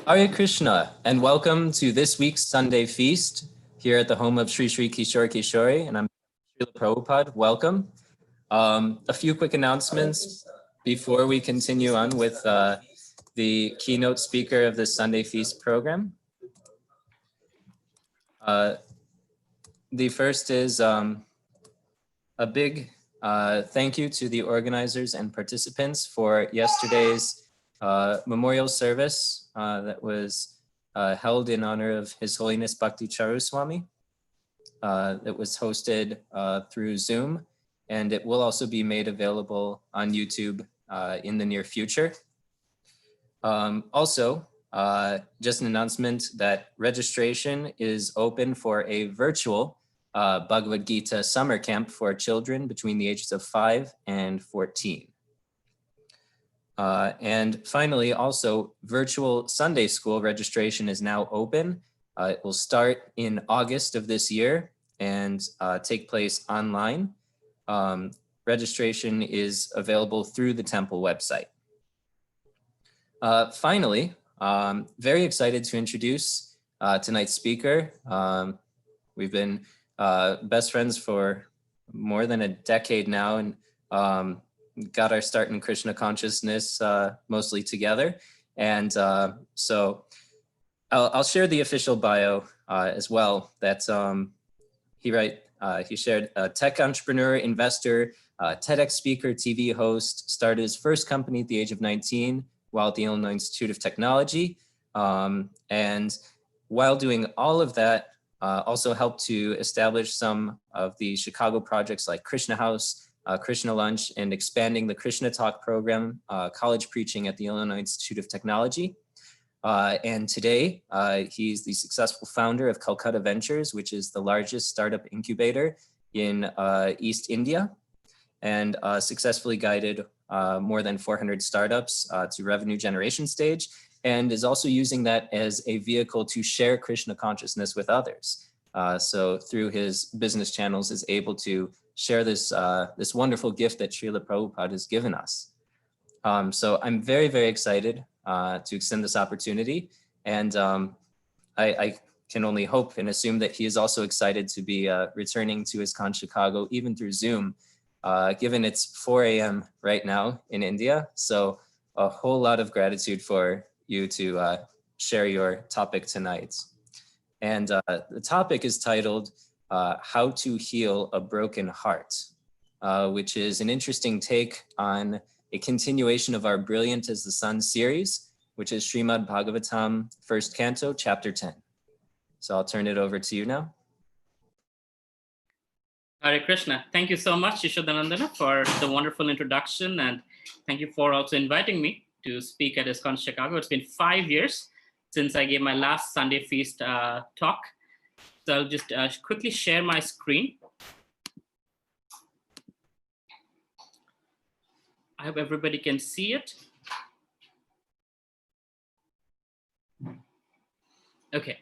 Hare Krishna, and welcome to this week's Sunday feast here at the home of Sri Sri Kishore Kishori, and I'm Srila Prabhupada. Welcome. A few quick announcements before we continue on with the keynote speaker of this Sunday feast program. The first is a big thank you to the organizers and participants for yesterday's memorial service that was held in honor of His Holiness Bhakti Charu Swami. That was hosted through Zoom, and it will also be made available on YouTube in the near future. Also, just an announcement that registration is open for a virtual Bhagavad Gita summer camp for children between the ages of 5 and 14. And finally, also, virtual Sunday school registration is now open. It will start in August of this year and take place online. Registration is available through the temple website. Finally, very excited to introduce tonight's speaker. We've been best friends for more than a decade now, and got our start in Krishna consciousness mostly together. And so I'll share the official bio as well. That he shared a tech entrepreneur, investor, TEDx speaker, TV host, started his first company at the age of 19 while at the Illinois Institute of Technology. And while doing all of that, also helped to establish some of the Chicago projects like Krishna House, Krishna Lunch, and expanding the Krishna Talk program, college preaching at the Illinois Institute of Technology. And today, he's the successful founder of Calcutta Ventures, which is the largest startup incubator in East India, and successfully guided more than 400 startups to revenue generation stage, and is also using that as a vehicle to share Krishna consciousness with others. So through his business channels is able to share this, this wonderful gift that Srila Prabhupada has given us. So I'm very, very excited to extend this opportunity. And I can only hope and assume that he is also excited to be returning to ISKCON Chicago, even through Zoom, given it's 4 a.m. right now in India. So a whole lot of gratitude for you to share your topic tonight. And the topic is titled, How to Heal a Broken Heart, which is an interesting take on a continuation of our Brilliant as the Sun series, which is Srimad Bhagavatam, 1st Canto, Chapter 10. So I'll turn it over to you now. Hare Krishna. Thank you so much, Yaśodā, for the wonderful introduction. And thank you for also inviting me to speak at ISKCON Chicago. It's been 5 years since I gave my last Sunday Feast talk. So I'll just quickly share my screen. I hope everybody can see it. Okay,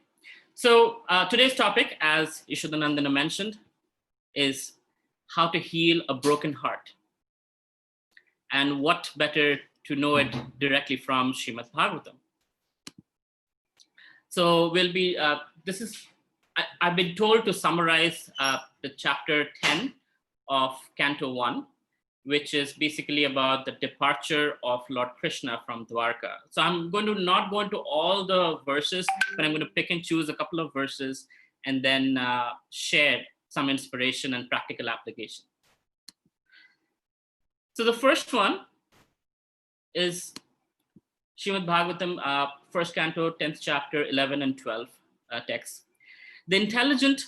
so today's topic, as Yaśodā mentioned, is how to heal a broken heart. And what better to know it directly from Srimad Bhagavatam. So we'll be, I've been told to summarize the chapter 10 of Canto 1, which is basically about the departure of Lord Krishna from Dwarka. So I'm going to not go into all the verses, but I'm going to pick and choose a couple of verses and then share some inspiration and practical application. So the first one is Srimad Bhagavatam, 1st Canto, 10th chapter, 11 and 12 text. The intelligent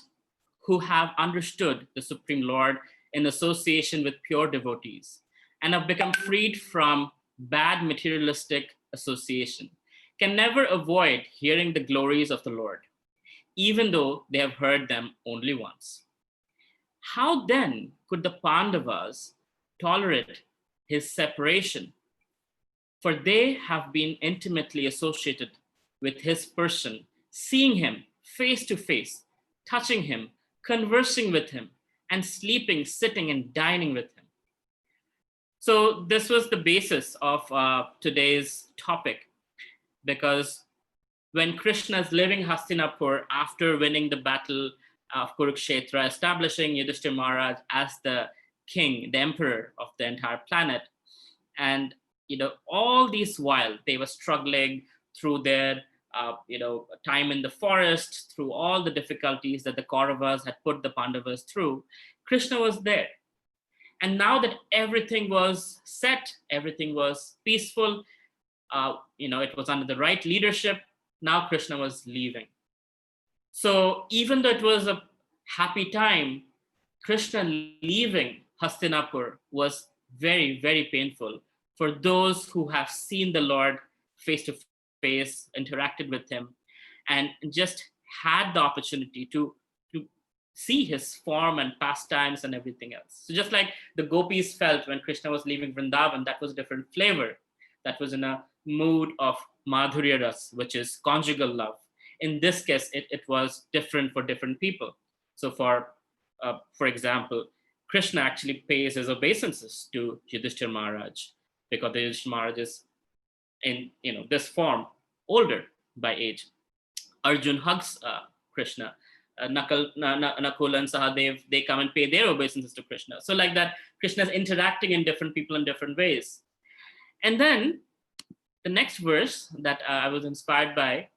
who have understood the Supreme Lord in association with pure devotees and have become freed from bad materialistic association can never avoid hearing the glories of the Lord, even though they have heard them only once. How then could the Pandavas tolerate his separation? For they have been intimately associated with his person, seeing him face to face, touching him, conversing with him, and sleeping, sitting, and dining with him. So this was the basis of today's topic, because when Krishna is leaving Hastinapur after winning the battle of Kurukshetra, establishing Yudhishthira Maharaj as the king, the emperor of the entire planet. And, all these while they were struggling through their, time in the forest, through all the difficulties that the Kauravas had put the Pandavas through, Krishna was there. And now that everything was set, everything was peaceful, it was under the right leadership, now Krishna was leaving. So even though it was a happy time, Krishna leaving Hastinapur was very, very painful for those who have seen the Lord face to face, interacted with him, and just had the opportunity to see his form and pastimes and everything else. So just like the gopis felt when Krishna was leaving Vrindavan, that was a different flavor. That was in a mood of madhurya ras, which is conjugal love. In this case, it was different for different people. So for example, Krishna actually pays his obeisances to Yudhishthira Maharaj, because the Yudhishthira Maharaj is in this form, older by age. Arjun hugs Krishna. Nakul and Sahadev, they come and pay their obeisances to Krishna. So like that, Krishna is interacting in different people in different ways. And then the next verse that I was inspired by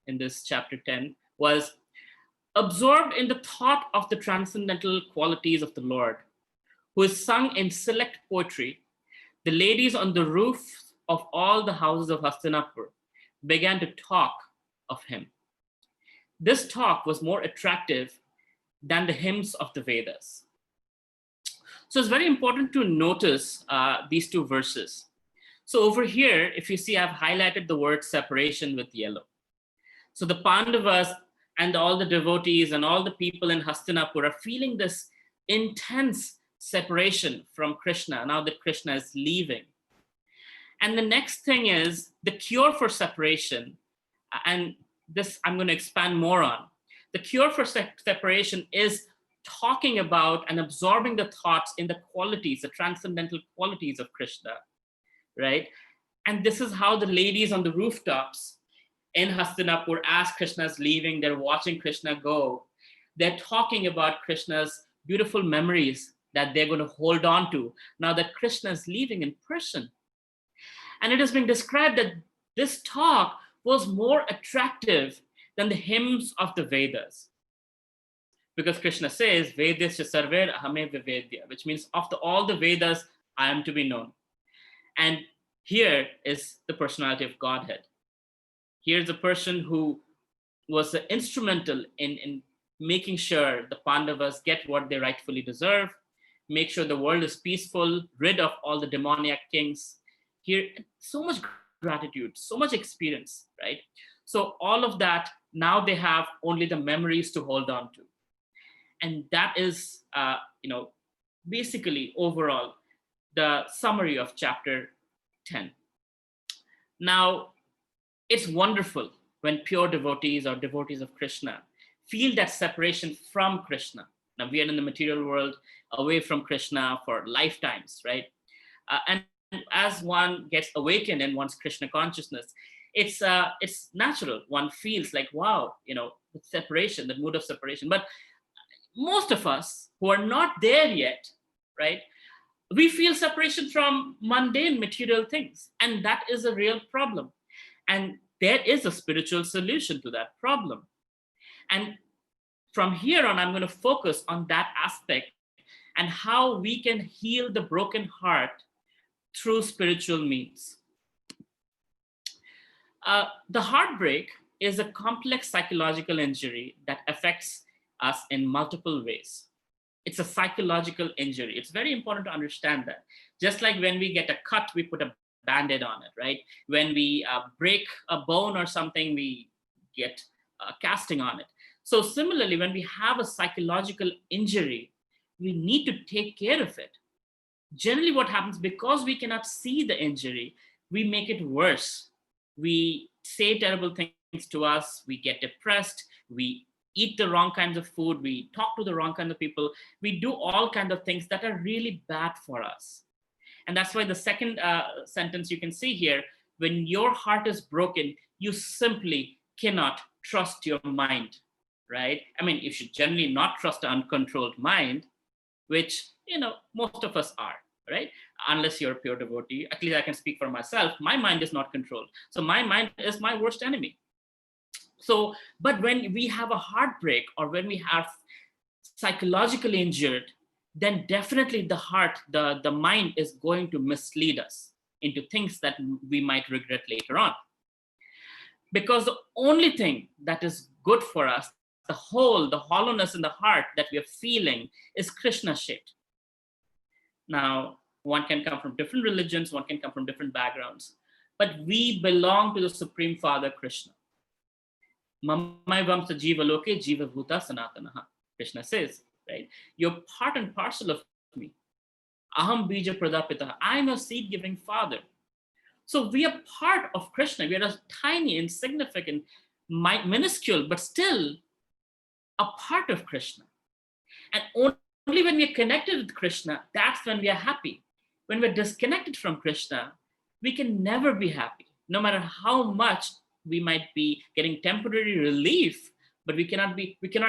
in this chapter 10 was, absorbed in the thought of the transcendental qualities of the Lord, who is sung in select poetry, the ladies on the roof of all the houses of Hastinapur began to talk of him. This talk was more attractive than the hymns of the Vedas. So it's very important to notice these two verses. So over here, if you see, I've highlighted the word separation with yellow. So the Pandavas and all the devotees and all the people in Hastinapur are feeling this intense separation from Krishna now that Krishna is leaving. And the next thing is the cure for separation, and this I'm going to expand more on. The cure for separation is talking about and absorbing the thoughts in the qualities, the transcendental qualities of Krishna, right? And this is how the ladies on the rooftops in Hastinapur, as Krishna is leaving, they're watching Krishna go. They're talking about Krishna's beautiful memories that they're going to hold on to now that Krishna is leaving in person. And it has been described that this talk was more attractive than the hymns of the Vedas. Because Krishna says, Vedasya sarver ahame vividha, which means of all the Vedas, I am to be known. And here is the personality of Godhead. Here's a person who was instrumental in making sure the Pandavas get what they rightfully deserve, make sure the world is peaceful, rid of all the demoniac kings. Here, so much gratitude, so much experience, right? So all of that, now they have only the memories to hold on to. And that is, basically overall, the summary of chapter 10. Now, it's wonderful when pure devotees or devotees of Krishna feel that separation from Krishna. Now, we are in the material world, away from Krishna for lifetimes, right? And as one gets awakened in one's Krishna consciousness, it's natural. One feels like, wow, the separation, the mood of separation. But most of us who are not there yet, right, we feel separation from mundane material things. And that is a real problem. And there is a spiritual solution to that problem. And from here on, I'm going to focus on that aspect and how we can heal the broken heart through spiritual means. The heartbreak is a complex psychological injury that affects us in multiple ways. It's a psychological injury. It's very important to understand that. Just like when we get a cut, we put a Band-Aid on it, right? When we break a bone or something, we get casting on it. So similarly, when we have a psychological injury, we need to take care of it. Generally what happens, because we cannot see the injury, we make it worse. We say terrible things to us, we get depressed, we eat the wrong kinds of food, we talk to the wrong kind of people, we do all kinds of things that are really bad for us. And that's why the second sentence you can see here, when your heart is broken, you simply cannot trust your mind, right? I mean, you should generally not trust an uncontrolled mind, which, most of us are, right? Unless you're a pure devotee. At least I can speak for myself. My mind is not controlled. So my mind is my worst enemy. So, but when we have a heartbreak or when we are psychologically injured, then definitely the heart, the mind is going to mislead us into things that we might regret later on. Because the only thing that is good for us, the hollowness in the heart that we are feeling, is Krishna shaped. Now, one can come from different religions, one can come from different backgrounds, but we belong to the Supreme Father, Krishna. Mamaivam sa jiva loke jiva bhuta sanatanaha. Krishna says, right? You're part and parcel of me. Aham bija pradapita. I'm a seed-giving father. So we are part of Krishna. We are a tiny, insignificant, minuscule, but still a part of Krishna. And only when we are connected with Krishna, that's when we are happy. When we're disconnected from Krishna, we can never be happy, no matter how much we might be getting temporary relief, but we cannot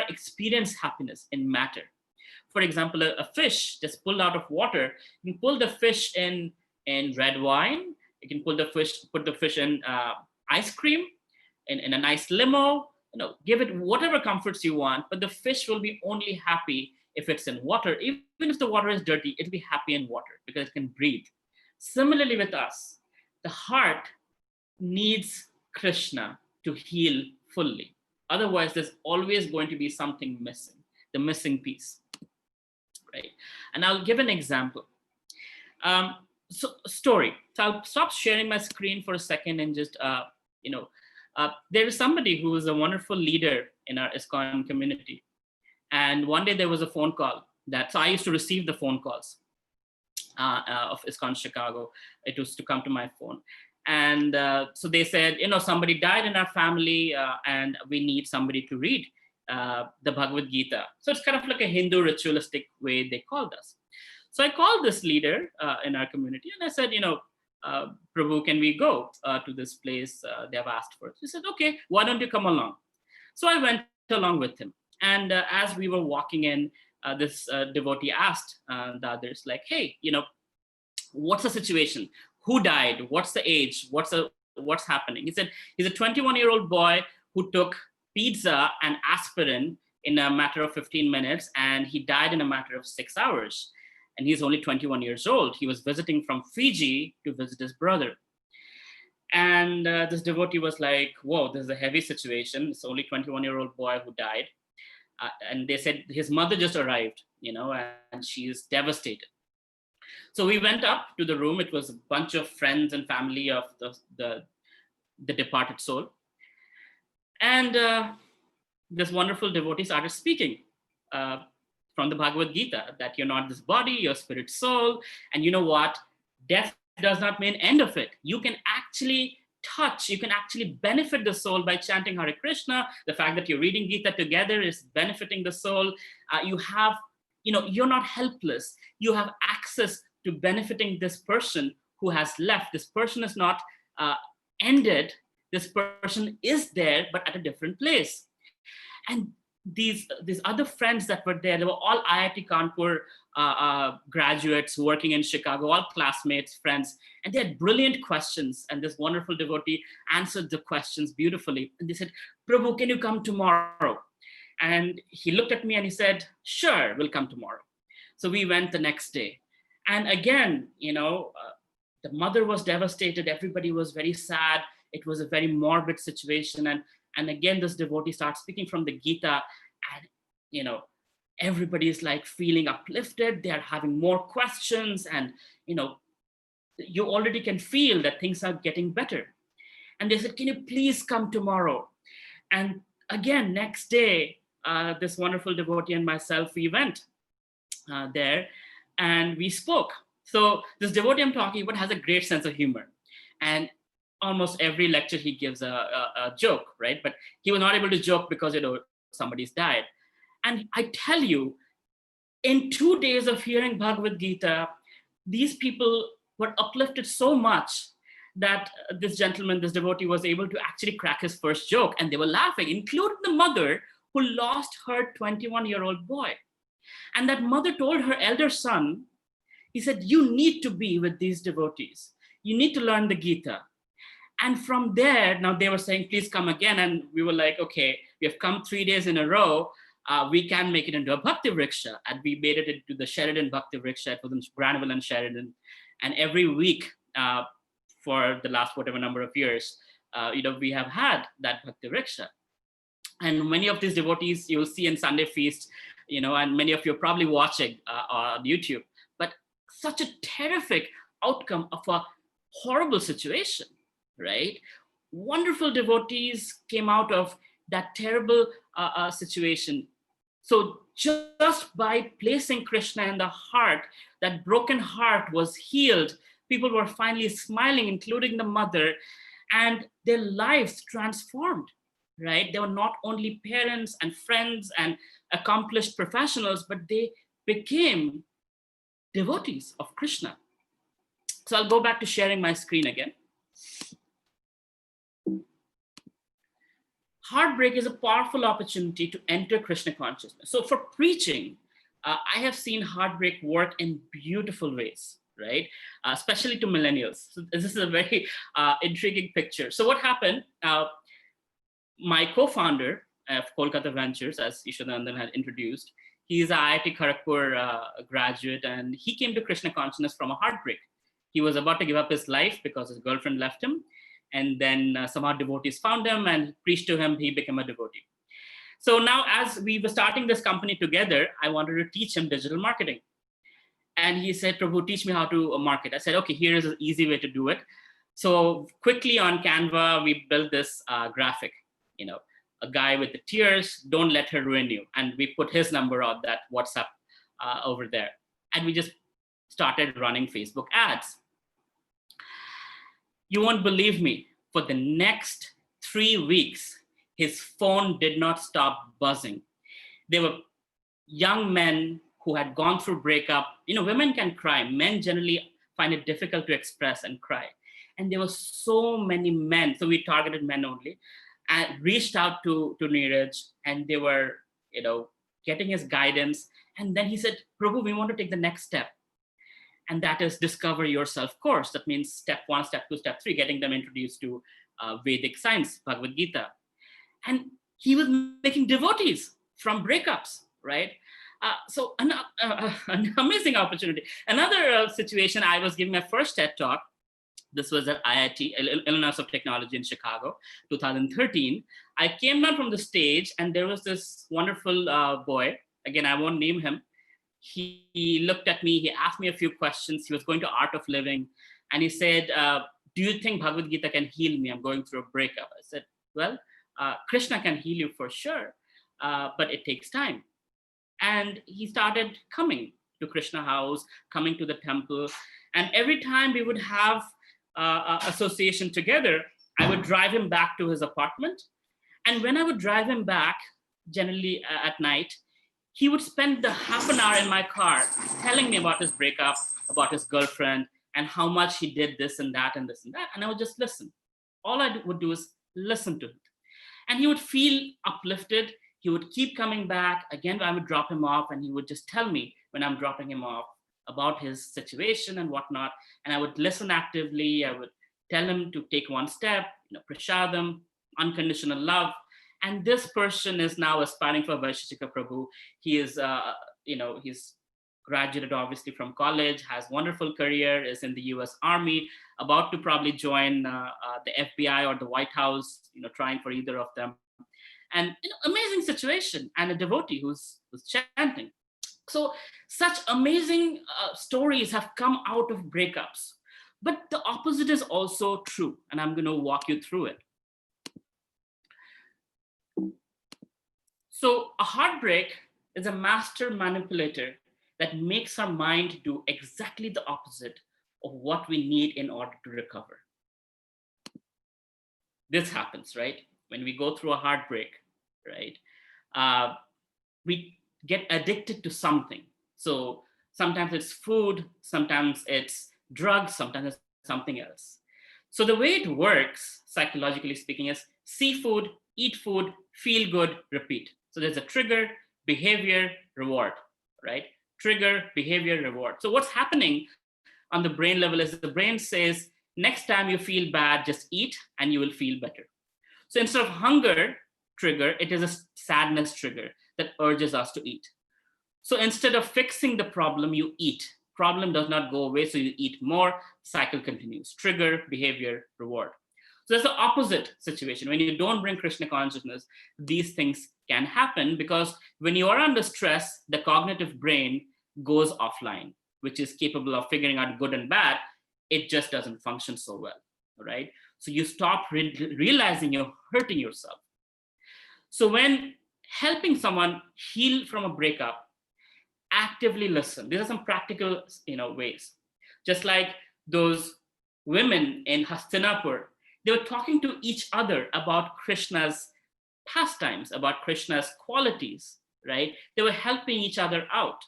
experience happiness in matter. For example, a fish just pulled out of water. You can pull the fish in red wine. You can put the fish in ice cream, in a nice limo. Give it whatever comforts you want, but the fish will be only happy if it's in water. Even if the water is dirty, it'll be happy in water because it can breathe. Similarly with us, the heart needs Krishna to heal fully. Otherwise, there's always going to be something missing, the missing piece, right? And I'll give an example. Story. So I'll stop sharing my screen for a second and just, there is somebody who is a wonderful leader in our ISKCON community. And one day there was a phone call so I used to receive the phone calls of ISKCON Chicago. It was to come to my phone. And so they said, somebody died in our family and we need somebody to read the Bhagavad Gita. So it's kind of like a Hindu ritualistic way they called us. So I called this leader in our community and I said, Prabhu, can we go to this place they have asked for? He said, okay, why don't you come along? So I went along with him. And as we were walking in, this devotee asked the others, like, hey, what's the situation? Who died? What's the age? What's happening? He said, he's a 21-year-old boy who took pizza and aspirin in a matter of 15 minutes, and he died in a matter of 6 hours. And he's only 21 years old. He was visiting from Fiji to visit his brother. And this devotee was like, whoa, this is a heavy situation. It's only 21-year-old boy who died. And they said his mother just arrived, and she is devastated. So we went up to the room. It was a bunch of friends and family of the departed soul. And this wonderful devotee started speaking from the Bhagavad Gita, that you're not this body, you're spirit soul. And you know what? Death does not mean end of it. You can actually benefit the soul by chanting Hare Krishna. The fact that you're reading Gita together is benefiting the soul. You're not helpless. You have access to benefiting this person who has left. This person is not ended. This person is there, but at a different place. And these other friends that were there, they were all IIT Kanpur graduates working in Chicago, all classmates, friends, and they had brilliant questions. And this wonderful devotee answered the questions beautifully. And they said, Prabhu, can you come tomorrow? And he looked at me and he said, sure, we'll come tomorrow. So we went the next day. And again, the mother was devastated. Everybody was very sad. It was a very morbid situation. And again, this devotee starts speaking from the Gita, and, everybody is like feeling uplifted. They are having more questions, and, you already can feel that things are getting better. And they said, can you please come tomorrow? And again, next day, this wonderful devotee and myself, we went there and we spoke. So this devotee I'm talking about has a great sense of humor. And almost every lecture he gives a joke, right? But he was not able to joke because, somebody's died. And I tell you, in 2 days of hearing Bhagavad Gita, these people were uplifted so much that this gentleman, this devotee, was able to actually crack his first joke, and they were laughing, including the mother who lost her 21-year-old boy. And that mother told her elder son, he said, you need to be with these devotees. You need to learn the Gita. And from there, now they were saying, please come again. And we were like, okay, we have come 3 days in a row. We can make it into a Bhakti Vriksha. And we made it into the Sheridan Bhakti Vriksha. It was in Granville and Sheridan. And every week for the last whatever number of years, we have had that Bhakti Vriksha. And many of these devotees you'll see in Sunday feast, and many of you are probably watching on YouTube. But such a terrific outcome of a horrible situation, right? Wonderful devotees came out of that terrible situation. So just by placing Krishna in the heart, that broken heart was healed. People were finally smiling, including the mother, and their lives transformed, right? They were not only parents and friends and accomplished professionals, but they became devotees of Krishna. So I'll go back to sharing my screen again. Heartbreak is a powerful opportunity to enter Krishna consciousness. So for preaching, I have seen heartbreak work in beautiful ways, right? Especially to millennials. So this is a very intriguing picture. So what happened, my co-founder of Kolkata Ventures, as Yaśodā had introduced, he's an IIT Kharagpur graduate, and he came to Krishna consciousness from a heartbreak. He was about to give up his life because his girlfriend left him. And then somehow devotees found him and preached to him. He became a devotee. So now as we were starting this company together, I wanted to teach him digital marketing. And he said, Prabhu, teach me how to market. I said, okay, here is an easy way to do it. So quickly on Canva, we built this graphic, a guy with the tears, don't let her ruin you. And we put his number on that WhatsApp over there. And we just started running Facebook ads. You won't believe me, for the next 3 weeks, his phone did not stop buzzing. There were young men who had gone through breakup. Women can cry. Men generally find it difficult to express and cry. And there were so many men, so we targeted men only, and reached out to Neeraj, and they were, getting his guidance. And then he said, Prabhu, we want to take the next step. And that is Discover Yourself course. That means step 1, step 2, step 3, getting them introduced to Vedic science, Bhagavad Gita. And he was making devotees from breakups, right? So an amazing opportunity. Another situation, I was giving my first TED talk. This was at IIT, Illinois of Technology in Chicago, 2013. I came down from the stage, and there was this wonderful boy. Again, I won't name him. He looked at me, he asked me a few questions. He was going to Art of Living, and he said, do you think Bhagavad Gita can heal me? I'm going through a breakup. I said, well, Krishna can heal you for sure, but it takes time. And he started coming to Krishna house, coming to the temple. And every time we would have association together, I would drive him back to his apartment. And when I would drive him back, generally at night, he would spend the half an hour in my car telling me about his breakup, about his girlfriend, and how much he did this and that and this and that. And I would just listen. All I would do is listen to it. And he would feel uplifted. He would keep coming back. Again, I would drop him off, and he would just tell me when I'm dropping him off about his situation and whatnot. And I would listen actively. I would tell him to take one step, prasadam, unconditional love. And this person is now aspiring for Vaisheshika Prabhu. He is, he's graduated obviously from college, has wonderful career, is in the US Army, about to probably join the FBI or the White House, trying for either of them. And amazing situation, and a devotee who's chanting. So such amazing stories have come out of breakups. But the opposite is also true, and I'm going to walk you through it. So a heartbreak is a master manipulator that makes our mind do exactly the opposite of what we need in order to recover. This happens, right? When we go through a heartbreak, right? We get addicted to something. So sometimes it's food, sometimes it's drugs, sometimes it's something else. So the way it works, psychologically speaking, is see food, eat food, feel good, repeat. So there's a trigger, behavior, reward, right? Trigger, behavior, reward. So what's happening on the brain level is the brain says, next time you feel bad, just eat and you will feel better. So instead of hunger trigger, it is a sadness trigger that urges us to eat. So instead of fixing the problem, you eat. Problem does not go away, so you eat more, cycle continues. Trigger, behavior, reward. So that's the opposite situation. When you don't bring Krishna consciousness, these things can happen, because when you are under stress, the cognitive brain goes offline, which is capable of figuring out good and bad. It just doesn't function so well, right? So you stop realizing you're hurting yourself. So when helping someone heal from a breakup, actively listen. These are some practical, ways. Just like those women in Hastinapur, they were talking to each other about Krishna's pastimes, about Krishna's qualities, right? They were helping each other out.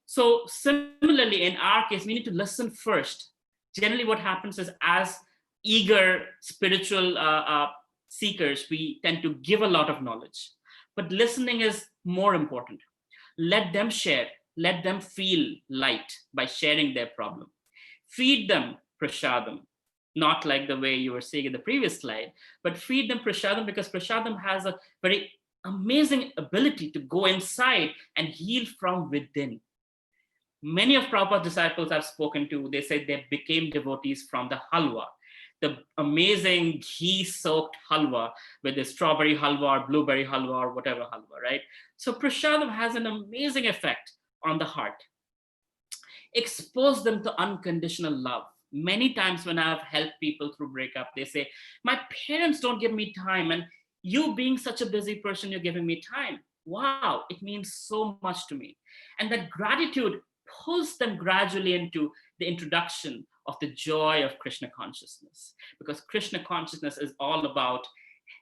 So similarly, in our case, we need to listen first. Generally, what happens is, as eager spiritual seekers, we tend to give a lot of knowledge, but listening is more important. Let them share, let them feel light by sharing their problem. Feed them prasadam, not like the way you were saying in the previous slide, but feed them prasadam, because prasadam has a very amazing ability to go inside and heal from within. Many of Prabhupada's disciples I've spoken to, they say they became devotees from the halwa, the amazing ghee-soaked halwa, with the strawberry halwa or blueberry halwa or whatever halwa, right? So prasadam has an amazing effect on the heart. Expose them to unconditional love. Many times when I've helped people through breakup, they say, my parents don't give me time, and you being such a busy person, you're giving me time. Wow, it means so much to me. And that gratitude pulls them gradually into the introduction of the joy of Krishna consciousness, because Krishna consciousness is all about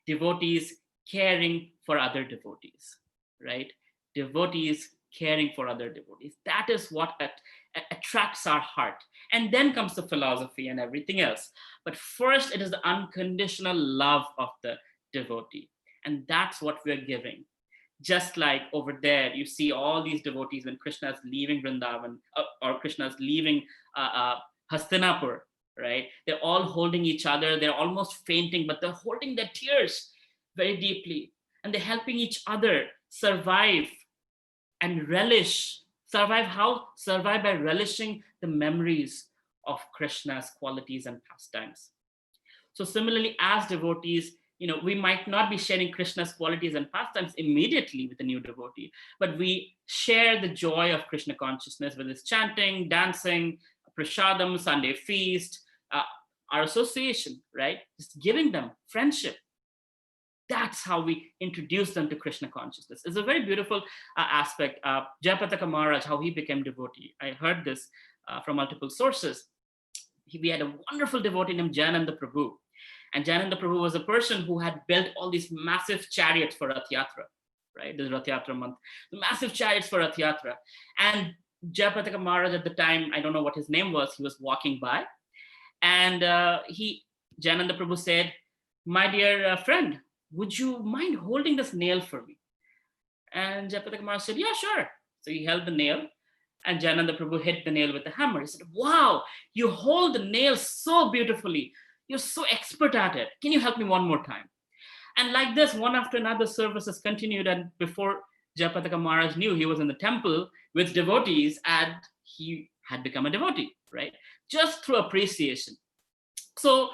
devotees caring for other devotees, right? Devotees caring for other devotees. That is what attracts our heart. And then comes the philosophy and everything else. But first, it is the unconditional love of the devotee. And that's what we're giving. Just like over there, you see all these devotees when Krishna is leaving Vrindavan, or Krishna is leaving Hastinapur, right? They're all holding each other. They're almost fainting, but they're holding their tears very deeply. And they're helping each other survive and relish. Survive how? Survive by relishing the memories of Krishna's qualities and pastimes. So similarly, as devotees, we might not be sharing Krishna's qualities and pastimes immediately with a new devotee, but we share the joy of Krishna consciousness with his chanting, dancing, prasadam, Sunday feast, our association, right? Just giving them friendship. That's how we introduce them to Krishna consciousness. It's a very beautiful aspect. Jayapataka Maharaj, how he became devotee. I heard this from multiple sources. We had a wonderful devotee named Jayananda Prabhu. And Jayananda Prabhu was a person who had built all these massive chariots for Rath Yatra, right? The Rath Yatra month, the massive chariots for Rath Yatra. And Jayapataka Maharaj at the time, I don't know what his name was, he was walking by. And Jayananda Prabhu said, my dear friend, would you mind holding this nail for me? And Jayapataka Maharaj said, yeah, sure. So he held the nail, and Jayananda Prabhu hit the nail with the hammer. He said, wow, you hold the nail so beautifully. You're so expert at it. Can you help me one more time? And like this, one after another, services continued. And before Jayapataka Maharaj knew, he was in the temple with devotees, and he had become a devotee, right? Just through appreciation. So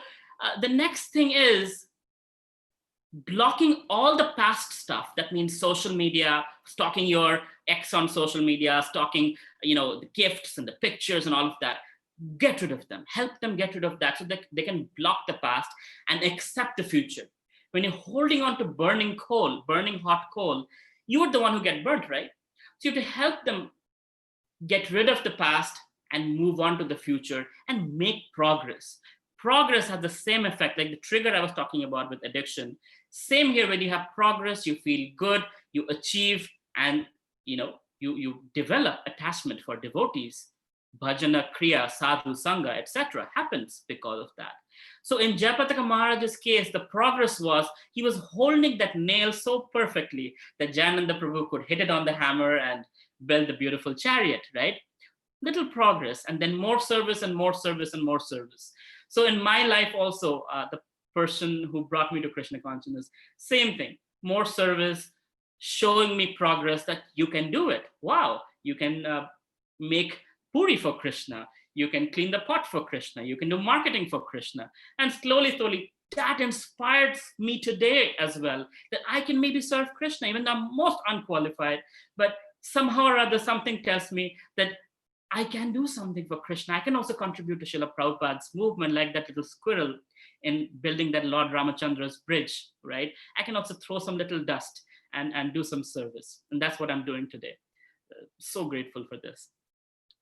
the next thing is blocking all the past stuff. That means social media, stalking your ex on social media, stalking, the gifts and the pictures and all of that. Get rid of them. Help them get rid of that so that they can block the past and accept the future. When you're holding on to burning coal, burning hot coal, you're the one who get burnt, right? So you have to help them get rid of the past and move on to the future and make progress. Progress has the same effect, like the trigger I was talking about with addiction. Same here, when you have progress, you feel good, you achieve, and you develop attachment for devotees. Bhajana, kriya, sadhu, sangha, etc. happens because of that. So in Jayapataka Maharaj's case, the progress was he was holding that nail so perfectly that Jayananda Prabhu could hit it on the hammer and build the beautiful chariot, right? Little progress, and then more service and more service and more service. So in my life also, the person who brought me to Krishna consciousness, same thing, more service, showing me progress that you can do it. Wow, you can make puri for Krishna. You can clean the pot for Krishna. You can do marketing for Krishna. And slowly, slowly, that inspires me today as well, that I can maybe serve Krishna, even though I'm most unqualified, but somehow or other, something tells me that I can do something for Krishna. I can also contribute to Srila Prabhupada's movement, like that little squirrel in building that Lord Ramachandra's bridge, right? I can also throw some little dust and do some service. And that's what I'm doing today. So grateful for this.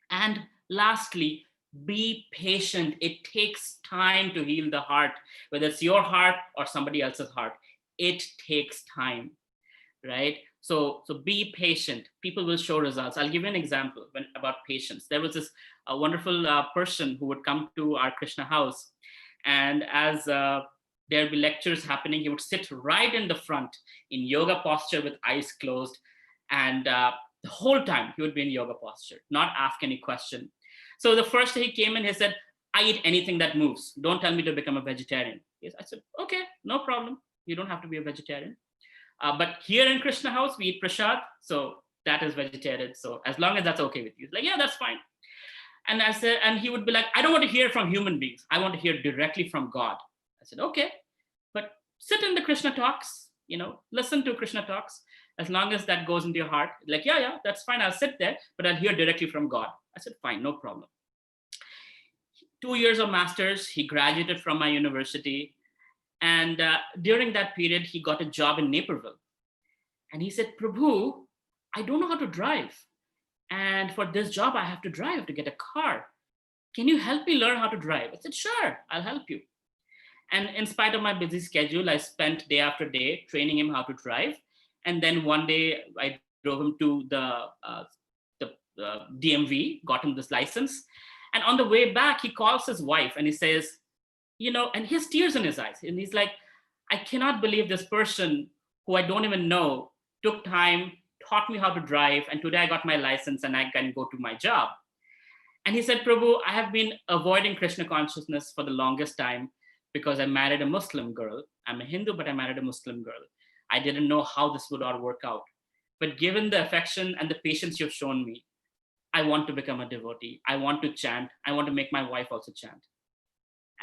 And lastly, be patient. It takes time to heal the heart, whether it's your heart or somebody else's heart. It takes time, right? So be patient. People will show results. I'll give you an example about patience. There was this wonderful person who would come to our Krishna house, and as there'd be lectures happening, he would sit right in the front in yoga posture with eyes closed, and the whole time he would be in yoga posture, not ask any question. So the first day he came in, he said, "I eat anything that moves. Don't tell me to become a vegetarian." I said, "Okay, no problem. You don't have to be a vegetarian. But here in Krishna house, we eat prasad, so that is vegetarian. So as long as that's okay with you." He's like, "Yeah, that's fine." And I said, and he would be like, "I don't want to hear from human beings. I want to hear directly from God." I said, "Okay, but sit in the Krishna talks, listen to Krishna talks. As long as that goes into your heart." Like, yeah, that's fine. I'll sit there, but I'll hear directly from God. I said, "Fine, no problem." 2 years of master's, he graduated from my university. And during that period, he got a job in Naperville. And he said, "Prabhu, I don't know how to drive. And for this job, I have to drive to get a car. Can you help me learn how to drive?" I said, "Sure, I'll help you." And in spite of my busy schedule, I spent day after day training him how to drive. And then one day I drove him to the DMV, got him this license. And on the way back, he calls his wife and he says, and he has tears in his eyes. And he's like, "I cannot believe this person who I don't even know took time, taught me how to drive, and today I got my license and I can go to my job." And he said, "Prabhu, I have been avoiding Krishna consciousness for the longest time because I married a Muslim girl. I'm a Hindu, but I married a Muslim girl. I didn't know how this would all work out. But given the affection and the patience you've shown me, I want to become a devotee. I want to chant. I want to make my wife also chant."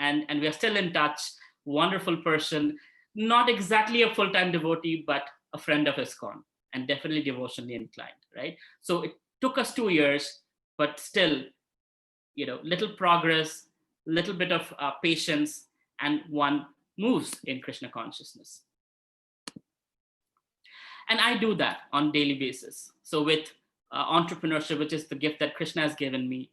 And we are still in touch. Wonderful person, not exactly a full-time devotee, but a friend of ISKCON, and definitely devotionally inclined, right? So it took us 2 years, but still, little progress, little bit of patience, and one moves in Krishna consciousness. And I do that on a daily basis. So with entrepreneurship, which is the gift that Krishna has given me,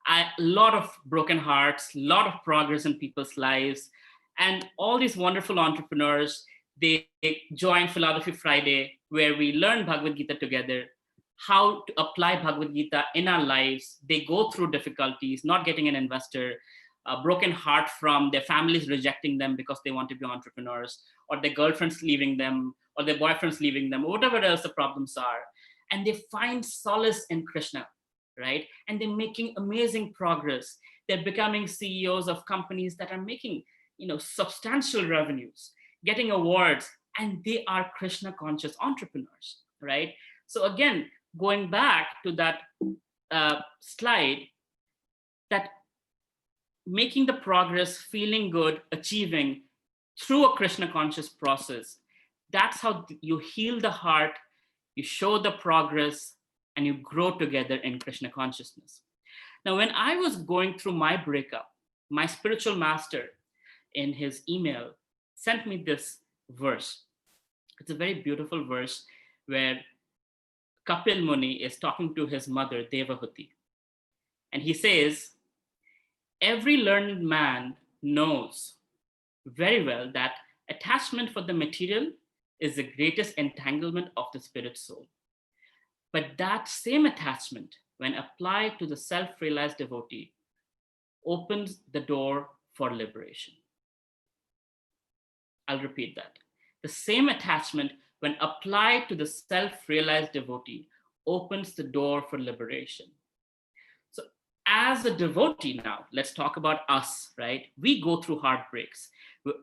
a lot of broken hearts, a lot of progress in people's lives, and all these wonderful entrepreneurs, they join Philosophy Friday, where we learn Bhagavad Gita together, how to apply Bhagavad Gita in our lives. They go through difficulties, not getting an investor, a broken heart from their families rejecting them because they want to be entrepreneurs, or their girlfriends leaving them, or their boyfriends leaving them, or whatever else the problems are. And they find solace in Krishna, right? And they're making amazing progress. They're becoming CEOs of companies that are making, substantial revenues, getting awards, and they are Krishna conscious entrepreneurs, right? So again, going back to that slide, that making the progress, feeling good, achieving through a Krishna conscious process, that's how you heal the heart, you show the progress, and you grow together in Krishna consciousness. Now, when I was going through my breakup, my spiritual master in his email sent me this verse. It's a very beautiful verse where Kapil Muni is talking to his mother, Devahuti. And he says, "Every learned man knows very well that attachment for the material is the greatest entanglement of the spirit soul. But that same attachment, when applied to the self-realized devotee, opens the door for liberation. I'll repeat that. The same attachment, when applied to the self-realized devotee, opens the door for liberation. So as a devotee now, let's talk about us, right? We go through heartbreaks.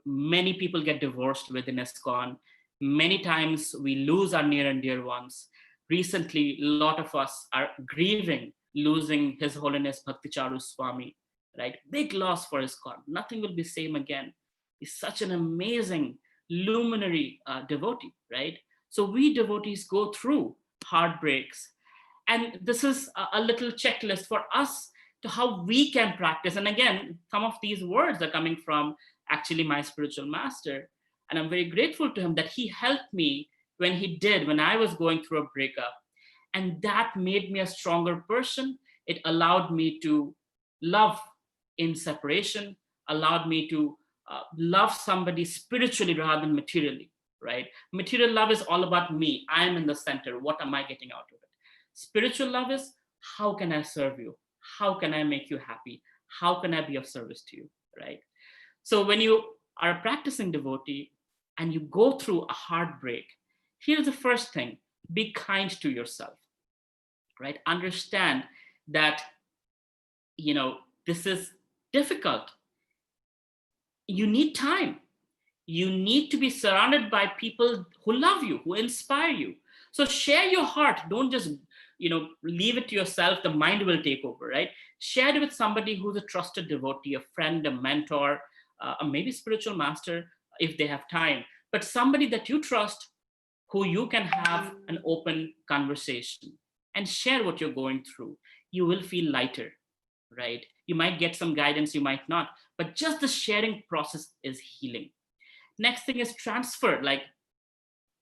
Many people get divorced within ISKCON. Many times we lose our near and dear ones. Recently, a lot of us are grieving losing His Holiness Bhakti Charu Swami, right? Big loss for ISKCON. Nothing will be same again. He's such an amazing luminary devotee, right? So we devotees go through heartbreaks. And this is a little checklist for us to how we can practice. And again, some of these words are coming from actually my spiritual master. And I'm very grateful to him that he helped me when I was going through a breakup. And that made me a stronger person. It allowed me to love in separation, allowed me to love somebody spiritually rather than materially, right? Material love is all about me. I am in the center. What am I getting out of it? Spiritual love is, how can I serve you? How can I make you happy? How can I be of service to you, right? So when you are a practicing devotee and you go through a heartbreak, here's the first thing: be kind to yourself, right? Understand that, this is difficult. You need time. You need to be surrounded by people who love you, who inspire you. So share your heart. Don't just, leave it to yourself. The mind will take over, right? Share it with somebody who's a trusted devotee, a friend, a mentor, or maybe spiritual master if they have time, but somebody that you trust, who you can have an open conversation and share what you're going through. You will feel lighter, right? You might get some guidance, you might not, but just the sharing process is healing. Next thing is transfer, like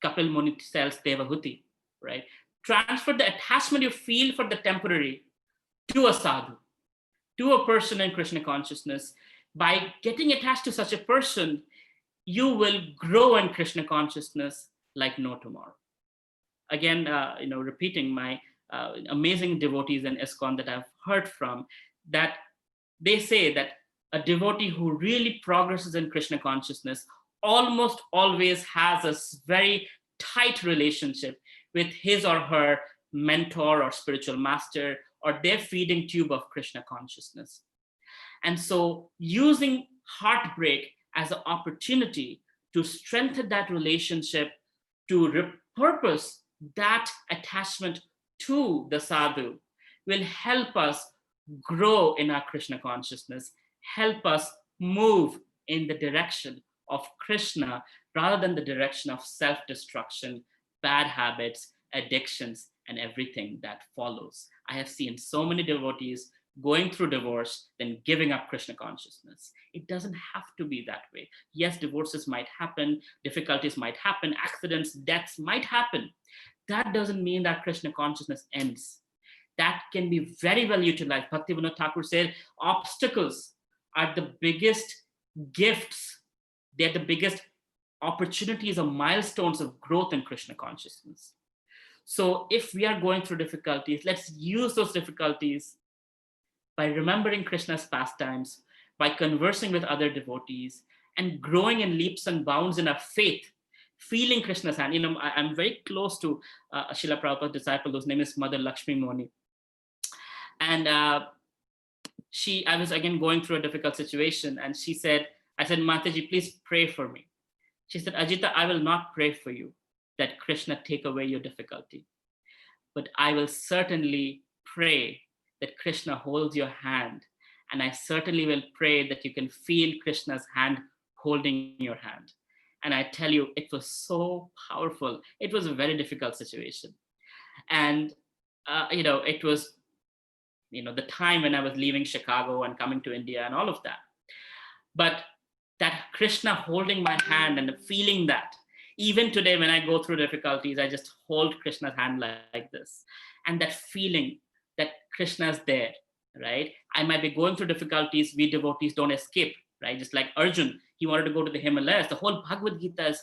Kapil Muni tells Devahuti, right? Transfer the attachment you feel for the temporary to a sadhu, to a person in Krishna consciousness. By getting attached to such a person, you will grow in Krishna consciousness like no tomorrow. Again, repeating my amazing devotees in ISKCON that I've heard from, that they say that a devotee who really progresses in Krishna consciousness almost always has a very tight relationship with his or her mentor or spiritual master, or their feeding tube of Krishna consciousness. And so using heartbreak as an opportunity to strengthen that relationship, to repurpose that attachment to the sadhu, will help us grow in our Krishna consciousness, help us move in the direction of Krishna rather than the direction of self-destruction, bad habits, addictions, and everything that follows. I have seen so many devotees going through divorce, then giving up Krishna consciousness. It doesn't have to be that way. Yes, divorces might happen, difficulties might happen, accidents, deaths might happen. That doesn't mean that Krishna consciousness ends. That can be very well utilized. Bhaktivinoda Thakur said, obstacles are the biggest gifts. They're the biggest opportunities or milestones of growth in Krishna consciousness. So if we are going through difficulties, let's use those difficulties by remembering Krishna's pastimes, by conversing with other devotees, and growing in leaps and bounds in our faith, feeling Krishna's hand. I'm very close to Srila Prabhupada's disciple, whose name is Mother Lakshmi Moni. And I was again going through a difficult situation, and I said, Mataji, please pray for me. She said, Ajita, I will not pray for you that Krishna take away your difficulty, but I will certainly pray that Krishna holds your hand. And I certainly will pray that you can feel Krishna's hand holding your hand. And I tell you, it was so powerful. It was a very difficult situation. And, it was, the time when I was leaving Chicago and coming to India and all of that. But that Krishna holding my hand and feeling that, even today when I go through difficulties, I just hold Krishna's hand like this. And that feeling that Krishna's there, right? I might be going through difficulties. We devotees don't escape, right? Just like Arjun, he wanted to go to the Himalayas. The whole Bhagavad Gita is,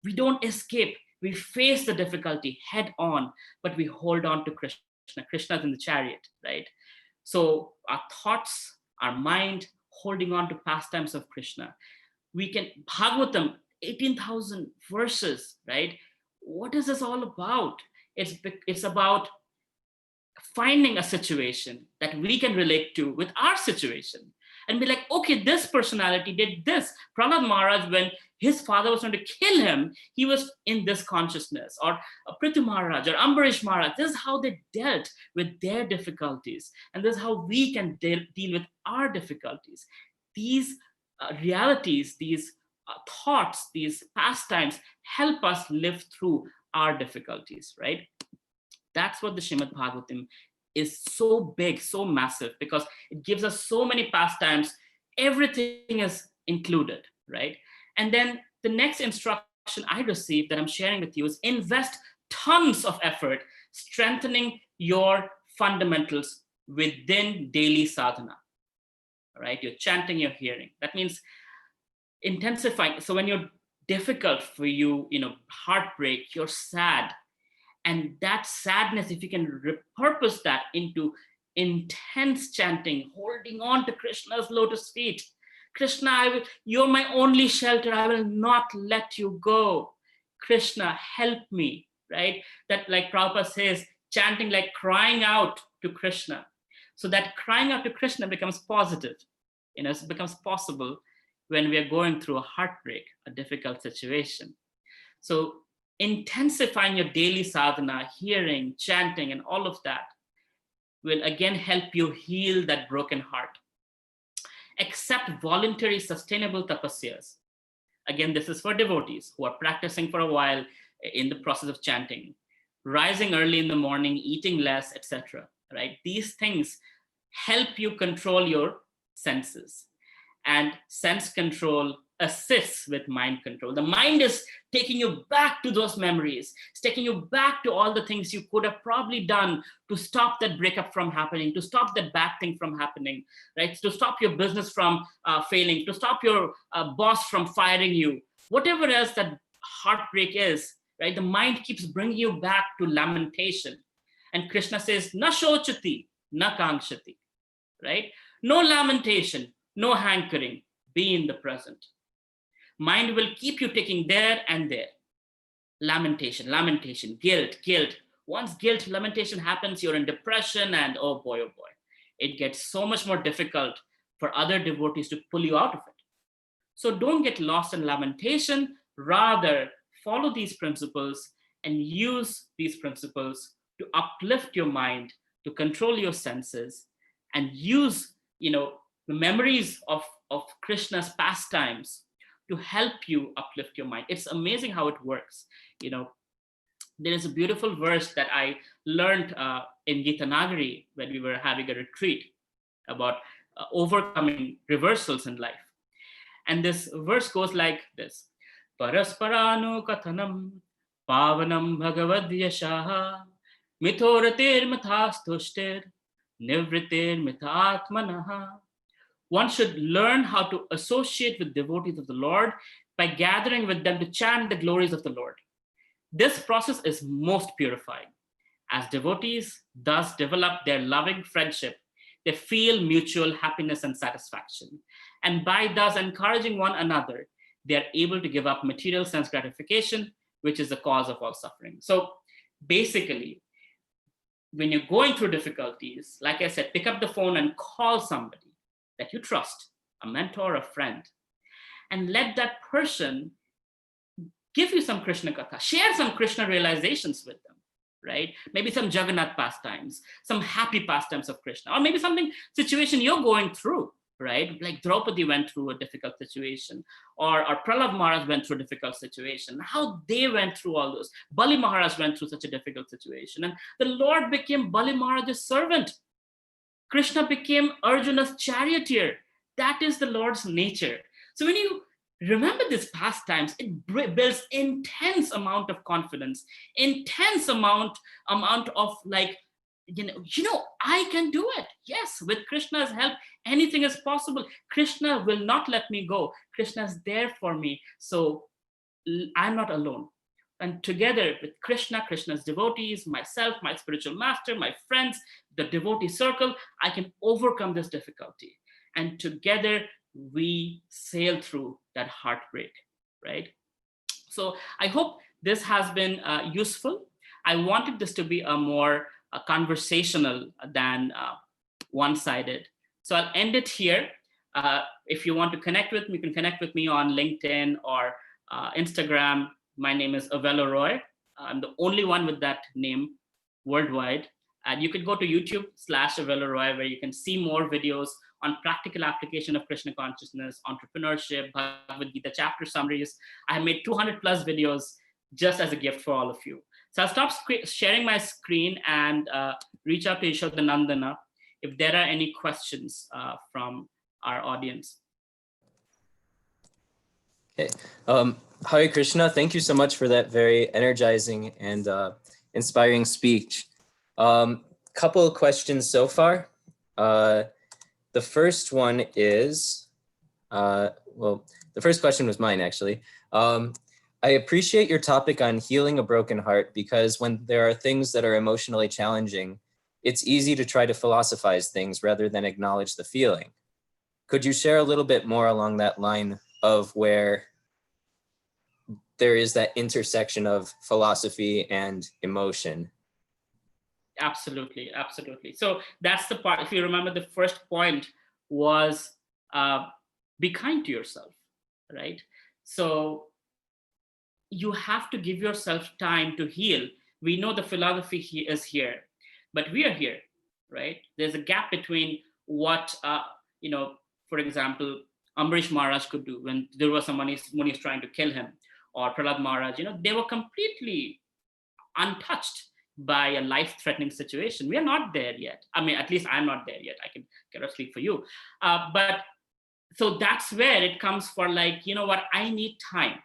we don't escape. We face the difficulty head on, but we hold on to Krishna. Krishna's in the chariot, right? So our thoughts, our mind holding on to pastimes of Krishna. We can, Bhagavatam, 18,000 verses, right? What is this all about? It's about finding a situation that we can relate to with our situation and be like, okay, this personality did this. Prahlad Maharaj, when his father was trying to kill him, he was in this consciousness. Or Prithu Maharaj or Ambarish Maharaj, this is how they dealt with their difficulties. And this is how we can deal with our difficulties. These realities, these thoughts, these pastimes help us live through our difficulties, right? That's what the Srimad Bhagavatam is so big, so massive, because it gives us so many pastimes. Everything is included, right? And then the next instruction I received that I'm sharing with you is invest tons of effort strengthening your fundamentals within daily sadhana, right? You're chanting, you're hearing. That means intensifying. So when you're difficult for you, heartbreak, you're sad, and that sadness, if you can repurpose that into intense chanting, holding on to Krishna's lotus feet. Krishna, you're my only shelter. I will not let you go. Krishna, help me, right? That, like Prabhupada says, chanting like crying out to Krishna. So that crying out to Krishna becomes positive. It becomes possible when we are going through a heartbreak, a difficult situation. So intensifying your daily sadhana, hearing, chanting, and all of that will again help you heal that broken heart. Accept voluntary, sustainable tapasyas. Again, this is for devotees who are practicing for a while in the process of chanting, rising early in the morning, eating less, etc. Right? These things help you control your senses, and sense control assists with mind control. The mind is taking you back to those memories. It's taking you back to all the things you could have probably done to stop that breakup from happening, to stop that bad thing from happening, right? To stop your business from failing, to stop your boss from firing you. Whatever else that heartbreak is, right? The mind keeps bringing you back to lamentation. And Krishna says, na shochati, na kaṅkṣati, right? No lamentation, no hankering, be in the present. Mind will keep you taking there and there. Lamentation, guilt. Once guilt, lamentation happens, you're in depression, and oh boy, it gets so much more difficult for other devotees to pull you out of it. So don't get lost in lamentation, rather follow these principles and use these principles to uplift your mind, to control your senses, and use, the memories of Krishna's pastimes to help you uplift your mind. It's amazing how it works. There is a beautiful verse that I learned in Gita Nagari when we were having a retreat about overcoming reversals in life. And this verse goes like this. Parasparanu kathanam pavanam bhagavad-yashaha mithoratir mithastushtir nivritir mithatmanaha. One should learn how to associate with devotees of the Lord by gathering with them to chant the glories of the Lord. This process is most purifying. As devotees thus develop their loving friendship, they feel mutual happiness and satisfaction. And by thus encouraging one another, they are able to give up material sense gratification, which is the cause of all suffering. So basically, when you're going through difficulties, like I said, pick up the phone and call somebody that you trust, a mentor, a friend, and let that person give you some Krishna katha, share some Krishna realizations with them, right? Maybe some Jagannath pastimes, some happy pastimes of Krishna, or maybe something situation you're going through, right? Like Draupadi went through a difficult situation, or Prahlad Maharaj went through a difficult situation, how they went through all those. Bali Maharaj went through such a difficult situation, and the Lord became Bali Maharaj's servant. Krishna became Arjuna's charioteer. That is the Lord's nature. So when you remember these pastimes, it builds intense amount of confidence, intense amount of like, I can do it. Yes, with Krishna's help, anything is possible. Krishna will not let me go. Krishna is there for me. So I'm not alone. And together with Krishna, Krishna's devotees, myself, my spiritual master, my friends, the devotee circle, I can overcome this difficulty. and together we sail through that heartbreak, right? So I hope this has been useful. I wanted this to be a more conversational than one-sided. So I'll end it here. If you want to connect with me, you can connect with me on LinkedIn or Instagram. My name is Avelo Roy. I'm the only one with that name worldwide. And you could go to YouTube/Avelo Roy, where you can see more videos on practical application of Krishna consciousness, entrepreneurship, Bhagavad Gita chapter summaries. I have made 200 plus videos just as a gift for all of you. So I'll stop sharing my screen and reach out to Yaśodā Nandana if there are any questions from our audience. Okay. Hare Krishna, thank you so much for that very energizing and inspiring speech. Couple of questions so far. The first one is, well, the first question was mine actually. I appreciate your topic on healing a broken heart, because when there are things that are emotionally challenging, it's easy to try to philosophize things rather than acknowledge the feeling. Could you share a little bit more along that line of where there is that intersection of philosophy and emotion? Absolutely, absolutely. So that's the part. If you remember, the first point was be kind to yourself, right? So you have to give yourself time to heal. We know the philosophy is here, but we are here, right? There's a gap between what, for example, Ambarish Maharaj could do when there was someone who's trying to kill him, or Prahlad Maharaj, they were completely untouched by a life-threatening situation. We are not there yet. I mean, at least I'm not there yet. I cannot speak for you. But so that's where it comes for, like, you know what, I need time.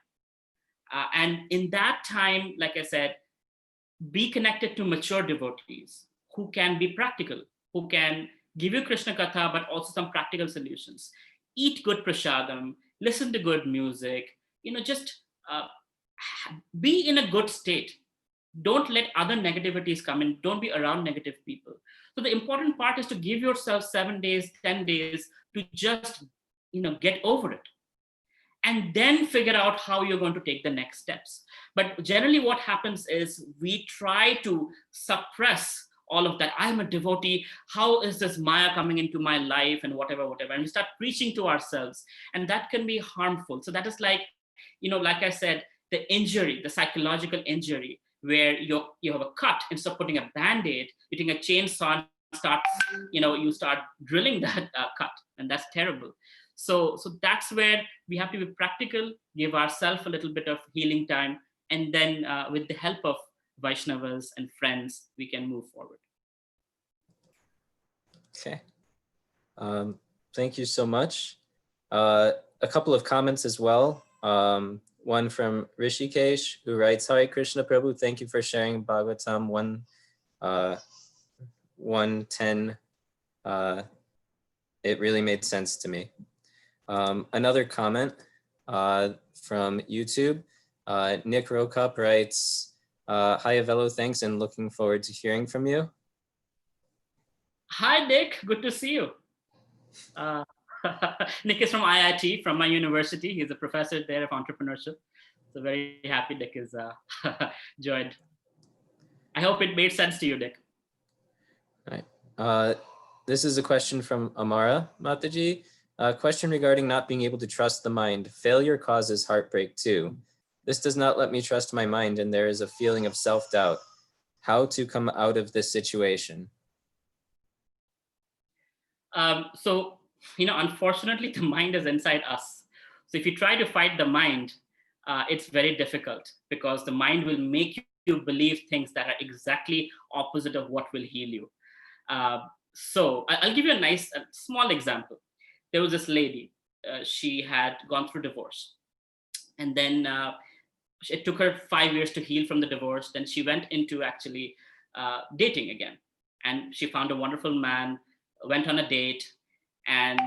And in that time, like I said, be connected to mature devotees who can be practical, who can give you Krishna Katha, but also some practical solutions. Eat good prasadam, listen to good music, just be in a good state. Don't let other negativities come in. Don't be around negative people. So the important part is to give yourself 7 days, 10 days to just, get over it. And then figure out how you're going to take the next steps. But generally what happens is we try to suppress all of that. I'm a devotee. How is this Maya coming into my life and whatever. And we start preaching to ourselves, and that can be harmful. So that is like, like I said, the injury, the psychological injury, where you have a cut, instead of putting a Band-Aid, you take a chainsaw and you start drilling that cut, and that's terrible. So that's where we have to be practical, give ourselves a little bit of healing time, and then with the help of Vaishnavas and friends, we can move forward. Okay. Thank you so much. A couple of comments as well. One from Rishikesh, who writes, Hare Krishna Prabhu, thank you for sharing Bhagavatam 110. It really made sense to me. Another comment from YouTube, Nick Rokup writes, hi Avelo, thanks, and looking forward to hearing from you. Hi Nick, good to see you. Nick is from IIT, from my university. He's a professor there of entrepreneurship. So very happy Nick is joined. I hope it made sense to you, Nick. All right. This is a question from Amara Mataji. A question regarding not being able to trust the mind. Failure causes heartbreak too. This does not let me trust my mind, and there is a feeling of self-doubt. How to come out of this situation? So, unfortunately, the mind is inside us. So if you try to fight the mind, it's very difficult, because the mind will make you believe things that are exactly opposite of what will heal you. So I'll give you a small example. There was this lady, she had gone through divorce. And then it took her 5 years to heal from the divorce. Then she went into actually dating again. And she found a wonderful man, went on a date. And,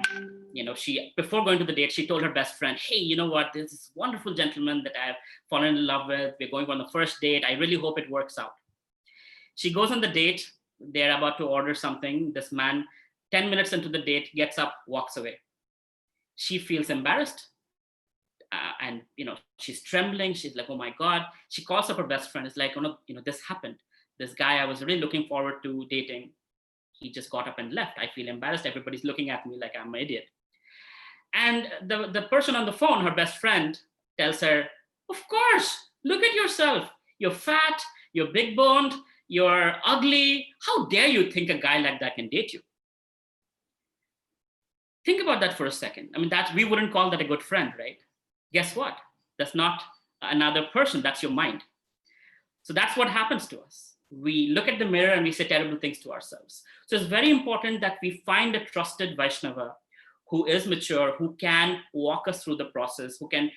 she, before going to the date, she told her best friend, hey, you know what, there's this wonderful gentleman that I've fallen in love with. We're going on the first date. I really hope it works out. She goes on the date. They're about to order something. This man 10 minutes into the date, gets up, walks away. She feels embarrassed. And she's trembling. She's like, oh my God. She calls up her best friend. It's like, oh no, this happened. This guy I was really looking forward to dating, he just got up and left. I feel embarrassed. Everybody's looking at me like I'm an idiot. And the person on the phone, her best friend, tells her, of course, look at yourself. You're fat, you're big boned, you're ugly. How dare you think a guy like that can date you? Think about that for a second. I mean, we wouldn't call that a good friend, right? Guess what? That's not another person, that's your mind. So that's what happens to us. We look at the mirror and we say terrible things to ourselves. So it's very important that we find a trusted Vaishnava who is mature, who can walk us through the process, who can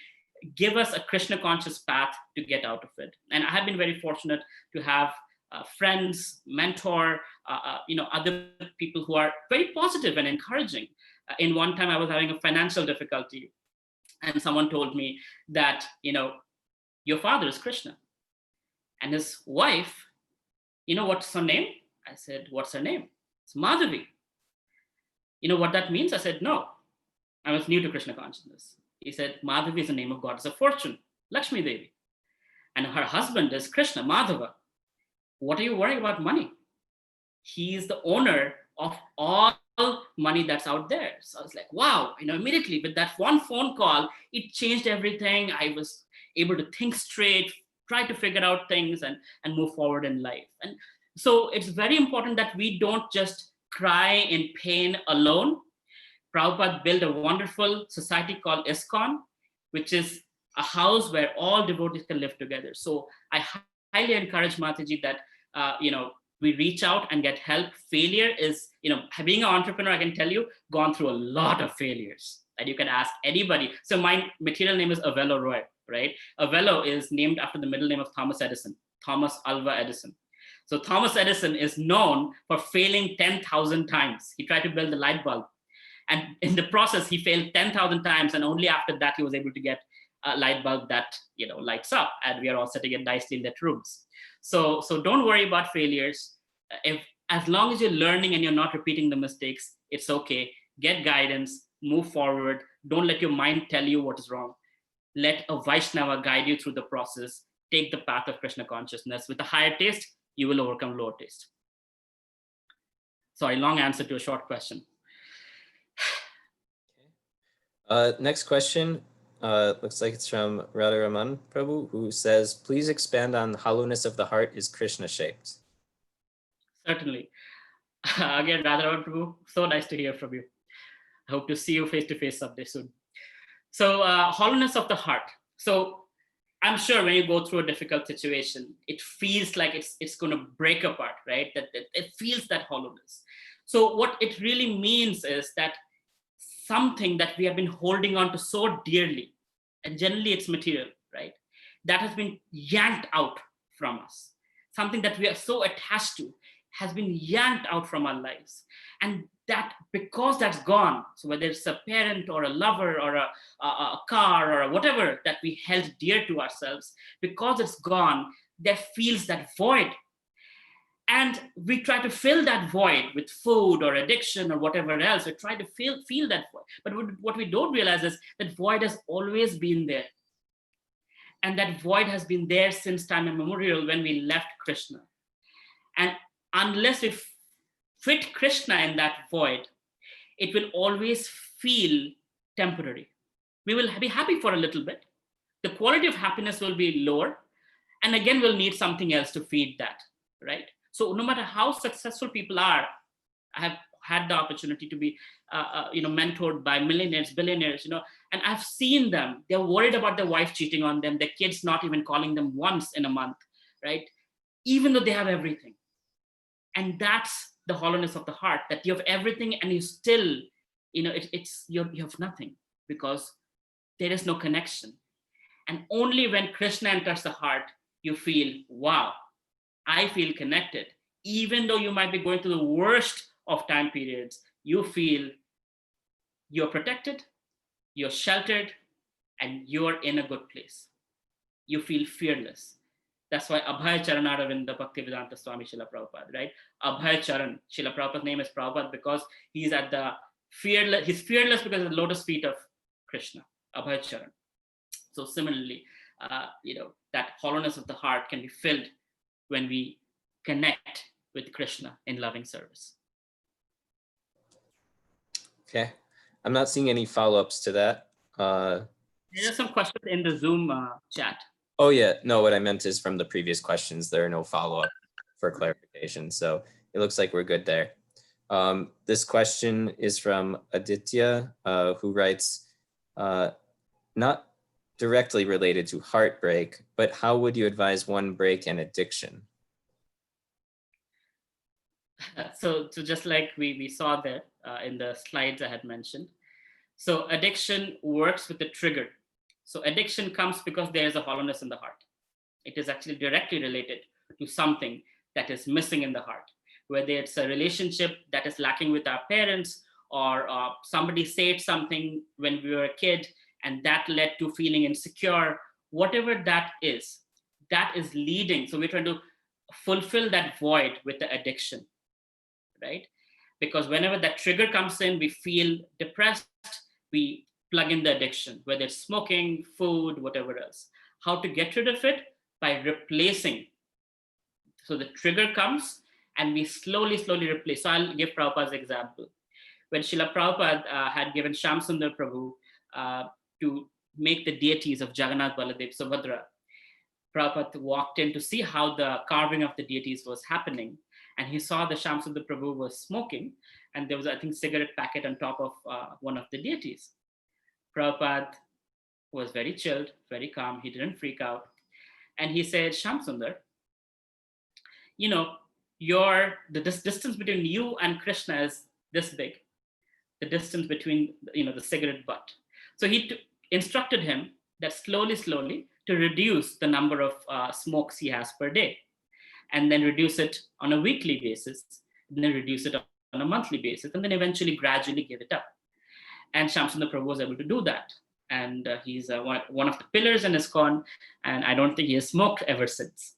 give us a Krishna conscious path to get out of it. And I have been very fortunate to have friends, mentor, other people who are very positive and encouraging. In one time I was having a financial difficulty, and someone told me that, your father is Krishna. And his wife, what's her name? I said, what's her name? It's Madhavi. You know what that means? I said, no. I was new to Krishna consciousness. He said, Madhavi is the name of goddess of fortune, Lakshmi Devi. And her husband is Krishna, Madhava. What are you worrying about money? He is the owner of all money that's out there. So I was like, wow, immediately with that one phone call, it changed everything. I was able to think straight, try to figure out things and move forward in life. And so it's very important that we don't just cry in pain alone. Prabhupada built a wonderful society called ISKCON, which is a house where all devotees can live together. So I highly encourage Mataji that, we reach out and get help. Failure is, being an entrepreneur, I can tell you, gone through a lot of failures. And you can ask anybody. So my material name is Avello Roy, right? Avello is named after the middle name of Thomas Edison, Thomas Alva Edison. So Thomas Edison is known for failing 10,000 times. He tried to build the light bulb. And in the process, he failed 10,000 times. And only after that, he was able to get a light bulb that, lights up. And we are all sitting in nicely lit rooms. So don't worry about failures. As long as you're learning and you're not repeating the mistakes, it's okay. Get guidance, move forward. Don't let your mind tell you what is wrong. Let a Vaishnava guide you through the process. Take the path of Krishna consciousness. With a higher taste, you will overcome lower taste. Sorry, long answer to a short question. Next question looks like it's from Radharaman Prabhu, who says, please expand on hollowness of the heart is Krishna shaped. Certainly. Again, Radharaman Prabhu, so nice to hear from you. I hope to see you face to face someday soon. So hollowness of the heart. So I'm sure when you go through a difficult situation, it feels like it's going to break apart, right? That it feels that hollowness. So what it really means is that something that we have been holding on to so dearly, and generally it's material, right? That has been yanked out from us. Something that we are so attached to has been yanked out from our lives. And that, because that's gone, so whether it's a parent or a lover or a car or whatever that we held dear to ourselves, because it's gone, there feels that void. And we try to fill that void with food or addiction or whatever else. We try to feel that void. But what we don't realize is that void has always been there. And that void has been there since time immemorial when we left Krishna. And unless we fit Krishna in that void, it will always feel temporary. We will be happy for a little bit. The quality of happiness will be lower. And again, we'll need something else to feed that, right? So no matter how successful people are, I have had the opportunity to be, mentored by millionaires, billionaires, and I've seen them. They're worried about their wife cheating on them, their kids not even calling them once in a month, right? Even though they have everything. And that's the hollowness of the heart, that you have everything and you still, you have nothing because there is no connection. And only when Krishna enters the heart, you feel, wow, I feel connected. Even though you might be going through the worst of time periods, you feel you're protected, you're sheltered, and you're in a good place. You feel fearless. That's why Abhay Charanaravinda Bhaktivedanta Swami Srila Prabhupada, right? Abhay Charan. Srila Prabhupada's name is Prabhupada because he's at the fearless, he's fearless because of the lotus feet of Krishna, Abhay Charan. So similarly, that hollowness of the heart can be filled when we connect with Krishna in loving service. Okay, I'm not seeing any follow-ups to that. There are some questions in the Zoom chat. Oh yeah, no, what I meant is from the previous questions, there are no follow-up for clarification. So it looks like we're good there. This question is from Aditya, who writes, not directly related to heartbreak, but how would you advise one break an addiction? So just like we saw there in the slides I had mentioned. So addiction works with the trigger. So addiction comes because there is a hollowness in the heart. It is actually directly related to something that is missing in the heart, whether it's a relationship that is lacking with our parents, or somebody said something when we were a kid and that led to feeling insecure, whatever that is leading. So we're trying to fulfill that void with the addiction, right? Because whenever that trigger comes in, we feel depressed, we plug in the addiction, whether it's smoking, food, whatever else. How to get rid of it? By replacing. So the trigger comes and we slowly replace. So I'll give Prabhupada's example. When Srila Prabhupada had given Shyam-Sundar Prabhu to make the deities of Jagannath, Baladev, Subhadra, Prabhupada walked in to see how the carving of the deities was happening. And he saw the Shyam-Sundar Prabhu was smoking, and there was, I think, cigarette packet on top of one of the deities. Prabhupada was very chilled, very calm. He didn't freak out. And he said, Shyam-Sundar, this distance between you and Krishna is this big. The distance between, the cigarette butt. So he instructed him that slowly to reduce the number of smokes he has per day, and then reduce it on a weekly basis, and then reduce it on a monthly basis, and then eventually gradually give it up. And Shyam-Sundar Prabhu was able to do that. And he's one of the pillars in ISKCON, and I don't think he has smoked ever since.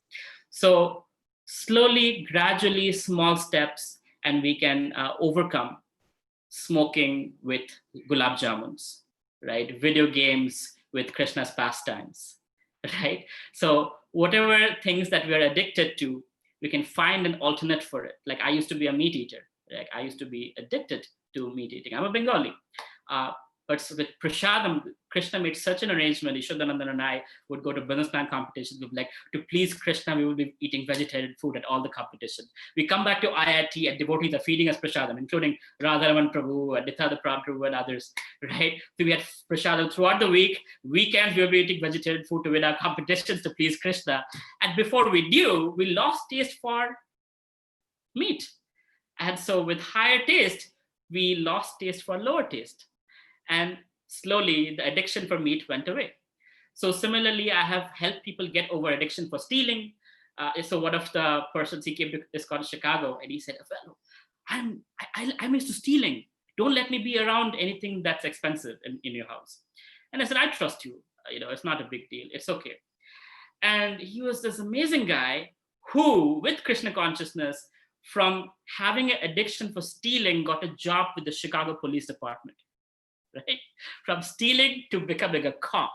So slowly, gradually, small steps, and we can overcome smoking with gulab jamuns, right? Video games with Krishna's pastimes, right? So whatever things that we are addicted to, we can find an alternate for it. Like I used to be a meat eater. Like I used to be addicted to meat eating. I'm a Bengali. But with prasadam, Krishna made such an arrangement. Yaśodā and I would go to business plan competitions. We'd be like, to please Krishna, we will be eating vegetarian food at all the competitions. We come back to IIT and devotees are feeding us prasadam, including Radharaman Prabhu, Adita Prabhu, and others, right? So we had prasadam throughout the week. Weekends, we were eating vegetarian food to win our competitions to please Krishna. And before we knew, we lost taste for meat. And so with higher taste, we lost taste for lower taste. And slowly the addiction for meat went away. So similarly, I have helped people get over addiction for stealing. So one of the persons, he came to ISKCON Chicago and he said, well, I'm used to stealing. Don't let me be around anything that's expensive in your house. And I said, I trust you. It's not a big deal. It's okay. And he was this amazing guy who, with Krishna consciousness, from having an addiction for stealing, got a job with the Chicago Police Department. Right? From stealing to becoming a cop.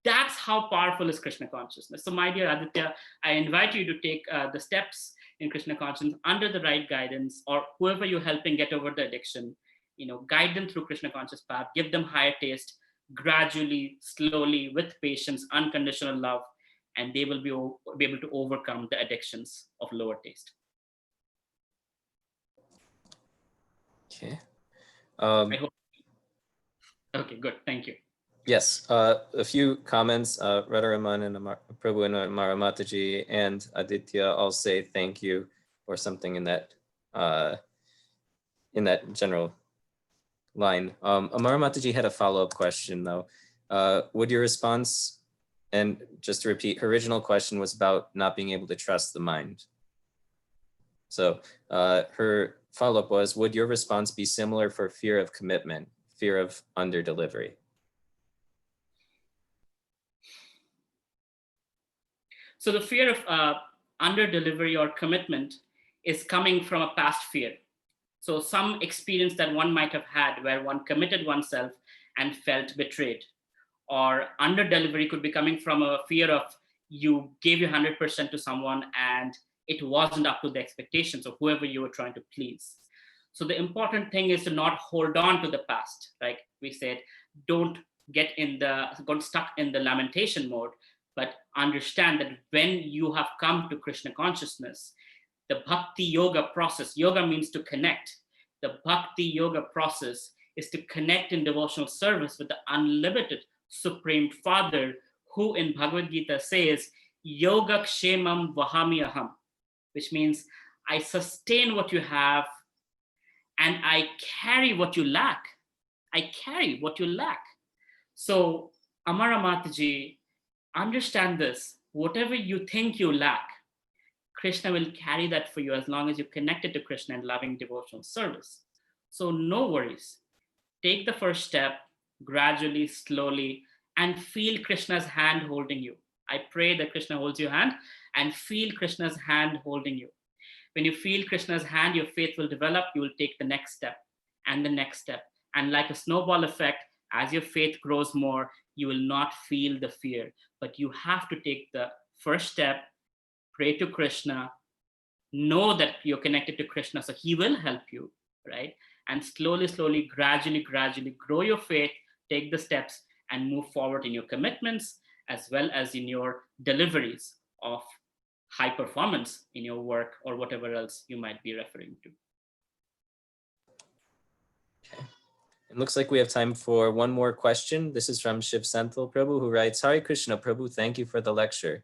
That's how powerful is Krishna consciousness. So my dear Aditya, I invite you to take the steps in Krishna consciousness under the right guidance, or whoever you're helping get over the addiction, guide them through Krishna conscious path, give them higher taste, gradually, slowly, with patience, unconditional love, and they will be able to overcome the addictions of lower taste. Okay. I hope. Okay, good. Thank you. Yes, a few comments. Radharaman and Prabhu and Amara Mataji and Aditya all say thank you or something in that general line. Amara Mataji had a follow-up question though. Would your response, and just to repeat, her original question was about not being able to trust the mind. So her follow-up was, would your response be similar for fear of commitment, fear of under-delivery? So the fear of under delivery or commitment is coming from a past fear. So some experience that one might have had where one committed oneself and felt betrayed. Or under delivery could be coming from a fear of you gave your 100% to someone and it wasn't up to the expectations of whoever you were trying to please. So the important thing is to not hold on to the past. Like we said, don't get stuck in the lamentation mode, but understand that when you have come to Krishna consciousness, the bhakti yoga process, yoga means to connect. The bhakti yoga process is to connect in devotional service with the unlimited Supreme Father, who in Bhagavad Gita says, yoga kshemam vahami aham, which means I sustain what you have and I carry what you lack. I carry what you lack. So Amara Mataji, understand this, whatever you think you lack, Krishna will carry that for you as long as you're connected to Krishna in loving devotional service. So no worries. Take the first step, gradually, slowly, and feel Krishna's hand holding you. I pray that Krishna holds your hand and feel Krishna's hand holding you. When you feel Krishna's hand, your faith will develop. You will take the next step and the next step. And like a snowball effect, as your faith grows more, you will not feel the fear. But you have to take the first step, pray to Krishna, know that you're connected to Krishna, so he will help you, right? And slowly, slowly, gradually grow your faith, take the steps and move forward in your commitments as well as in your deliveries of high performance in your work or whatever else you might be referring to. Okay. It looks like we have time for one more question. This is from Shiv Senthil Prabhu, who writes, Hare Krishna Prabhu, thank you for the lecture.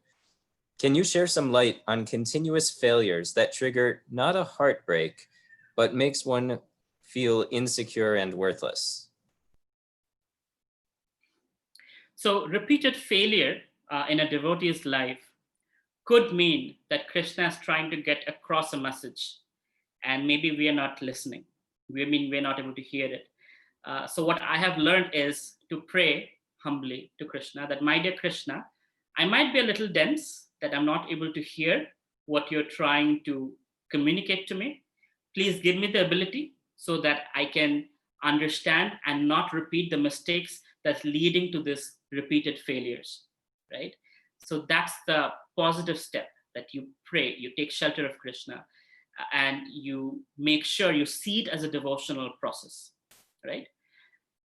Can you share some light on continuous failures that trigger not a heartbreak, but makes one feel insecure and worthless? So repeated failure in a devotee's life could mean that Krishna is trying to get across a message and maybe we are not listening. We're not able to hear it. So what I have learned is to pray humbly to Krishna that, my dear Krishna, I might be a little dense, that I'm not able to hear what you're trying to communicate to me. Please give me the ability so that I can understand and not repeat the mistakes that's leading to this repeated failures, right? So that's the positive step, that you pray, you take shelter of Krishna, and you make sure you see it as a devotional process, right?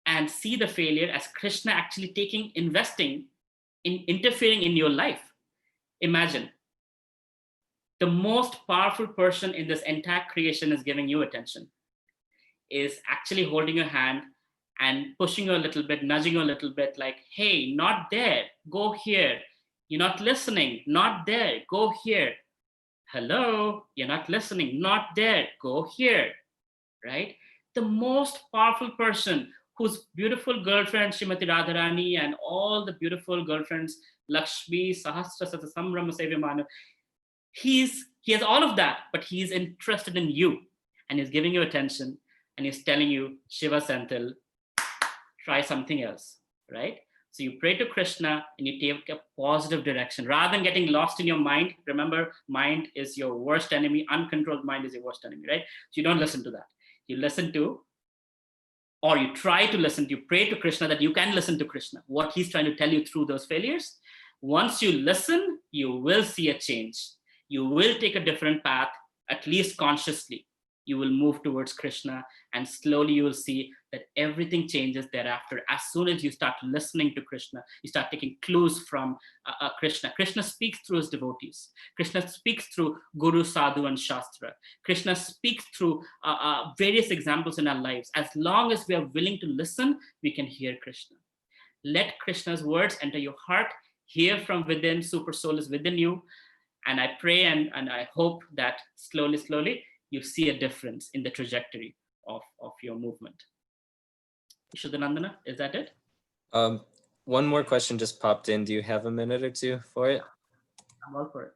And see the failure as Krishna actually investing in interfering in your life. Imagine, the most powerful person in this entire creation is giving you attention, is actually holding your hand and pushing you a little bit, nudging you a little bit, like, hey, not there, go here. You're not listening, not there, go here. Hello, you're not listening, not there, go here, right? The most powerful person, whose beautiful girlfriend, Srimati Radharani, and all the beautiful girlfriends, Lakshmi, Sahasra, Sata, Sambrahma, Sevyamanu, he has all of that, but he's interested in you and he's giving you attention and he's telling you, Shiva Senthil, try something else, right? So you pray to Krishna and you take a positive direction rather than getting lost in your mind. Remember, mind is your worst enemy. Uncontrolled mind is your worst enemy, right? So you don't listen to that. You listen to, or you try to listen to, you pray to Krishna that you can listen to Krishna, what he's trying to tell you through those failures. Once you listen, you will see a change. You will take a different path, at least consciously. You will move towards Krishna and slowly you will see that everything changes thereafter. As soon as you start listening to Krishna, you start taking clues from Krishna. Krishna speaks through his devotees. Krishna speaks through Guru, Sadhu, and Shastra. Krishna speaks through various examples in our lives. As long as we are willing to listen, we can hear Krishna. Let Krishna's words enter your heart, hear from within, super soul is within you. And I pray and I hope that slowly, slowly, you see a difference in the trajectory of your movement. Yashodā, is that it? One more question just popped in. Do you have a minute or two for it? I'm all for it.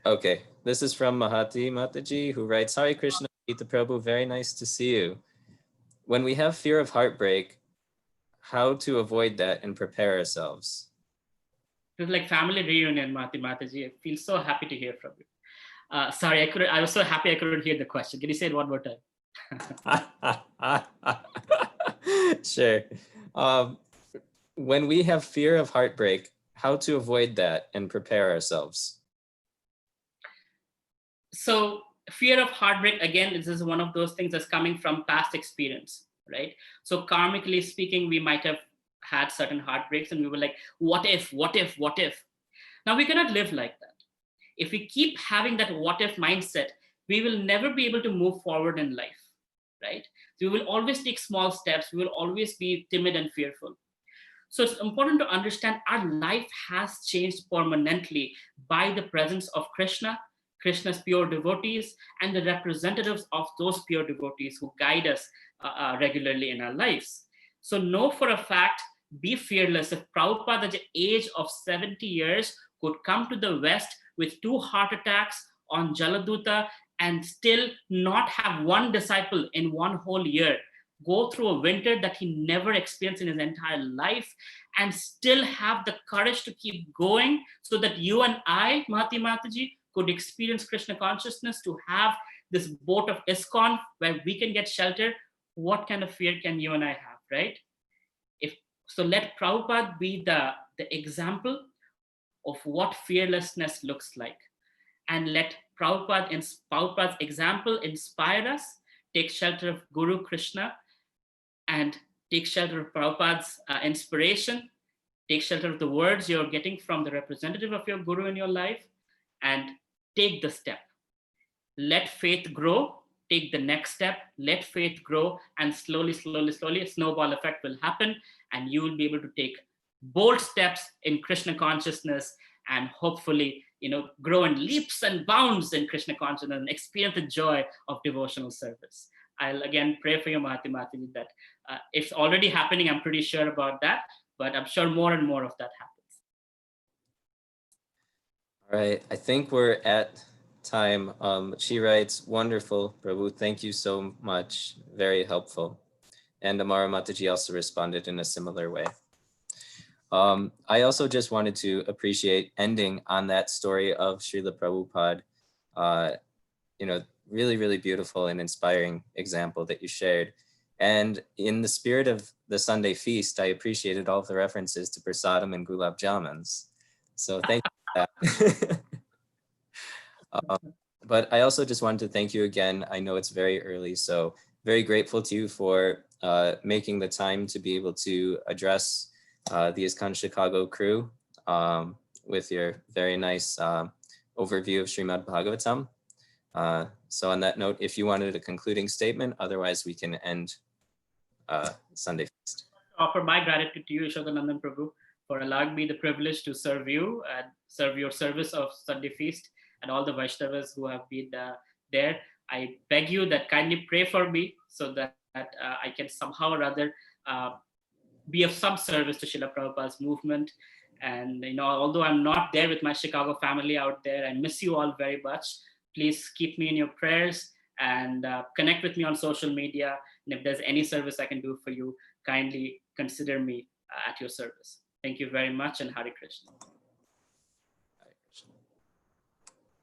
Okay, this is from Mahati Mataji, who writes, Hare Krishna, Gita Prabhu, very nice to see you. When we have fear of heartbreak, how to avoid that and prepare ourselves? It was like family reunion, Mataji. I feel so happy to hear from you. Sorry, I was so happy I couldn't hear the question. Can you say it one more time? Sure. When we have fear of heartbreak, how to avoid that and prepare ourselves? So fear of heartbreak, again, this is one of those things that's coming from past experience, right? So karmically speaking, we might have had certain heartbreaks and we were like, what if, what if, what if? Now we cannot live like that. If we keep having that what if mindset, we will never be able to move forward in life, right? So we will always take small steps. We will always be timid and fearful. So it's important to understand our life has changed permanently by the presence of Krishna, Krishna's pure devotees, and the representatives of those pure devotees who guide us regularly in our lives. So know for a fact, be fearless. If Prabhupada at the age of 70 years could come to the West with 2 heart attacks on Jaladuta and still not have one disciple in one whole year, go through a winter that he never experienced in his entire life, and still have the courage to keep going so that you and I, Mataji, could experience Krishna consciousness, to have this boat of ISKCON where we can get shelter, what kind of fear can you and I have, right? So let Prabhupada be the example of what fearlessness looks like. And let Prabhupada's example inspire us, take shelter of Guru Krishna, and take shelter of Prabhupada's inspiration, take shelter of the words you're getting from the representative of your Guru in your life, and take the step. Let faith grow, take the next step, let faith grow, and slowly, slowly, slowly, a snowball effect will happen, and you will be able to take bold steps in Krishna consciousness, and hopefully, grow in leaps and bounds in Krishna consciousness and experience the joy of devotional service. I'll again pray for you, Mataji, that it's already happening. I'm pretty sure about that, but I'm sure more and more of that happens. All right, I think we're at time. She writes, wonderful, Prabhu, thank you so much, very helpful. And Amara Mataji also responded in a similar way. I also just wanted to appreciate ending on that story of Srila Prabhupada, really, really beautiful and inspiring example that you shared. And in the spirit of the Sunday feast, I appreciated all of the references to prasadam and gulab jamuns. So thank you for that. But I also just wanted to thank you again. I know it's very early, so very grateful to you for making the time to be able to address the ISKCON Chicago crew with your very nice overview of Srimad Bhagavatam. So on that note, if you wanted a concluding statement, otherwise we can end Sunday feast. Offer my gratitude to you, Yaśodā Prabhu, for allowing me the privilege to serve you and serve your service of Sunday feast, and all the Vaishnavas who have been there. I beg you that kindly pray for me so that I can somehow or other be of some service to Srila Prabhupada's movement. And although I'm not there with my Chicago family out there, I miss you all very much. Please keep me in your prayers and connect with me on social media. And if there's any service I can do for you, kindly consider me at your service. Thank you very much, and Hare Krishna.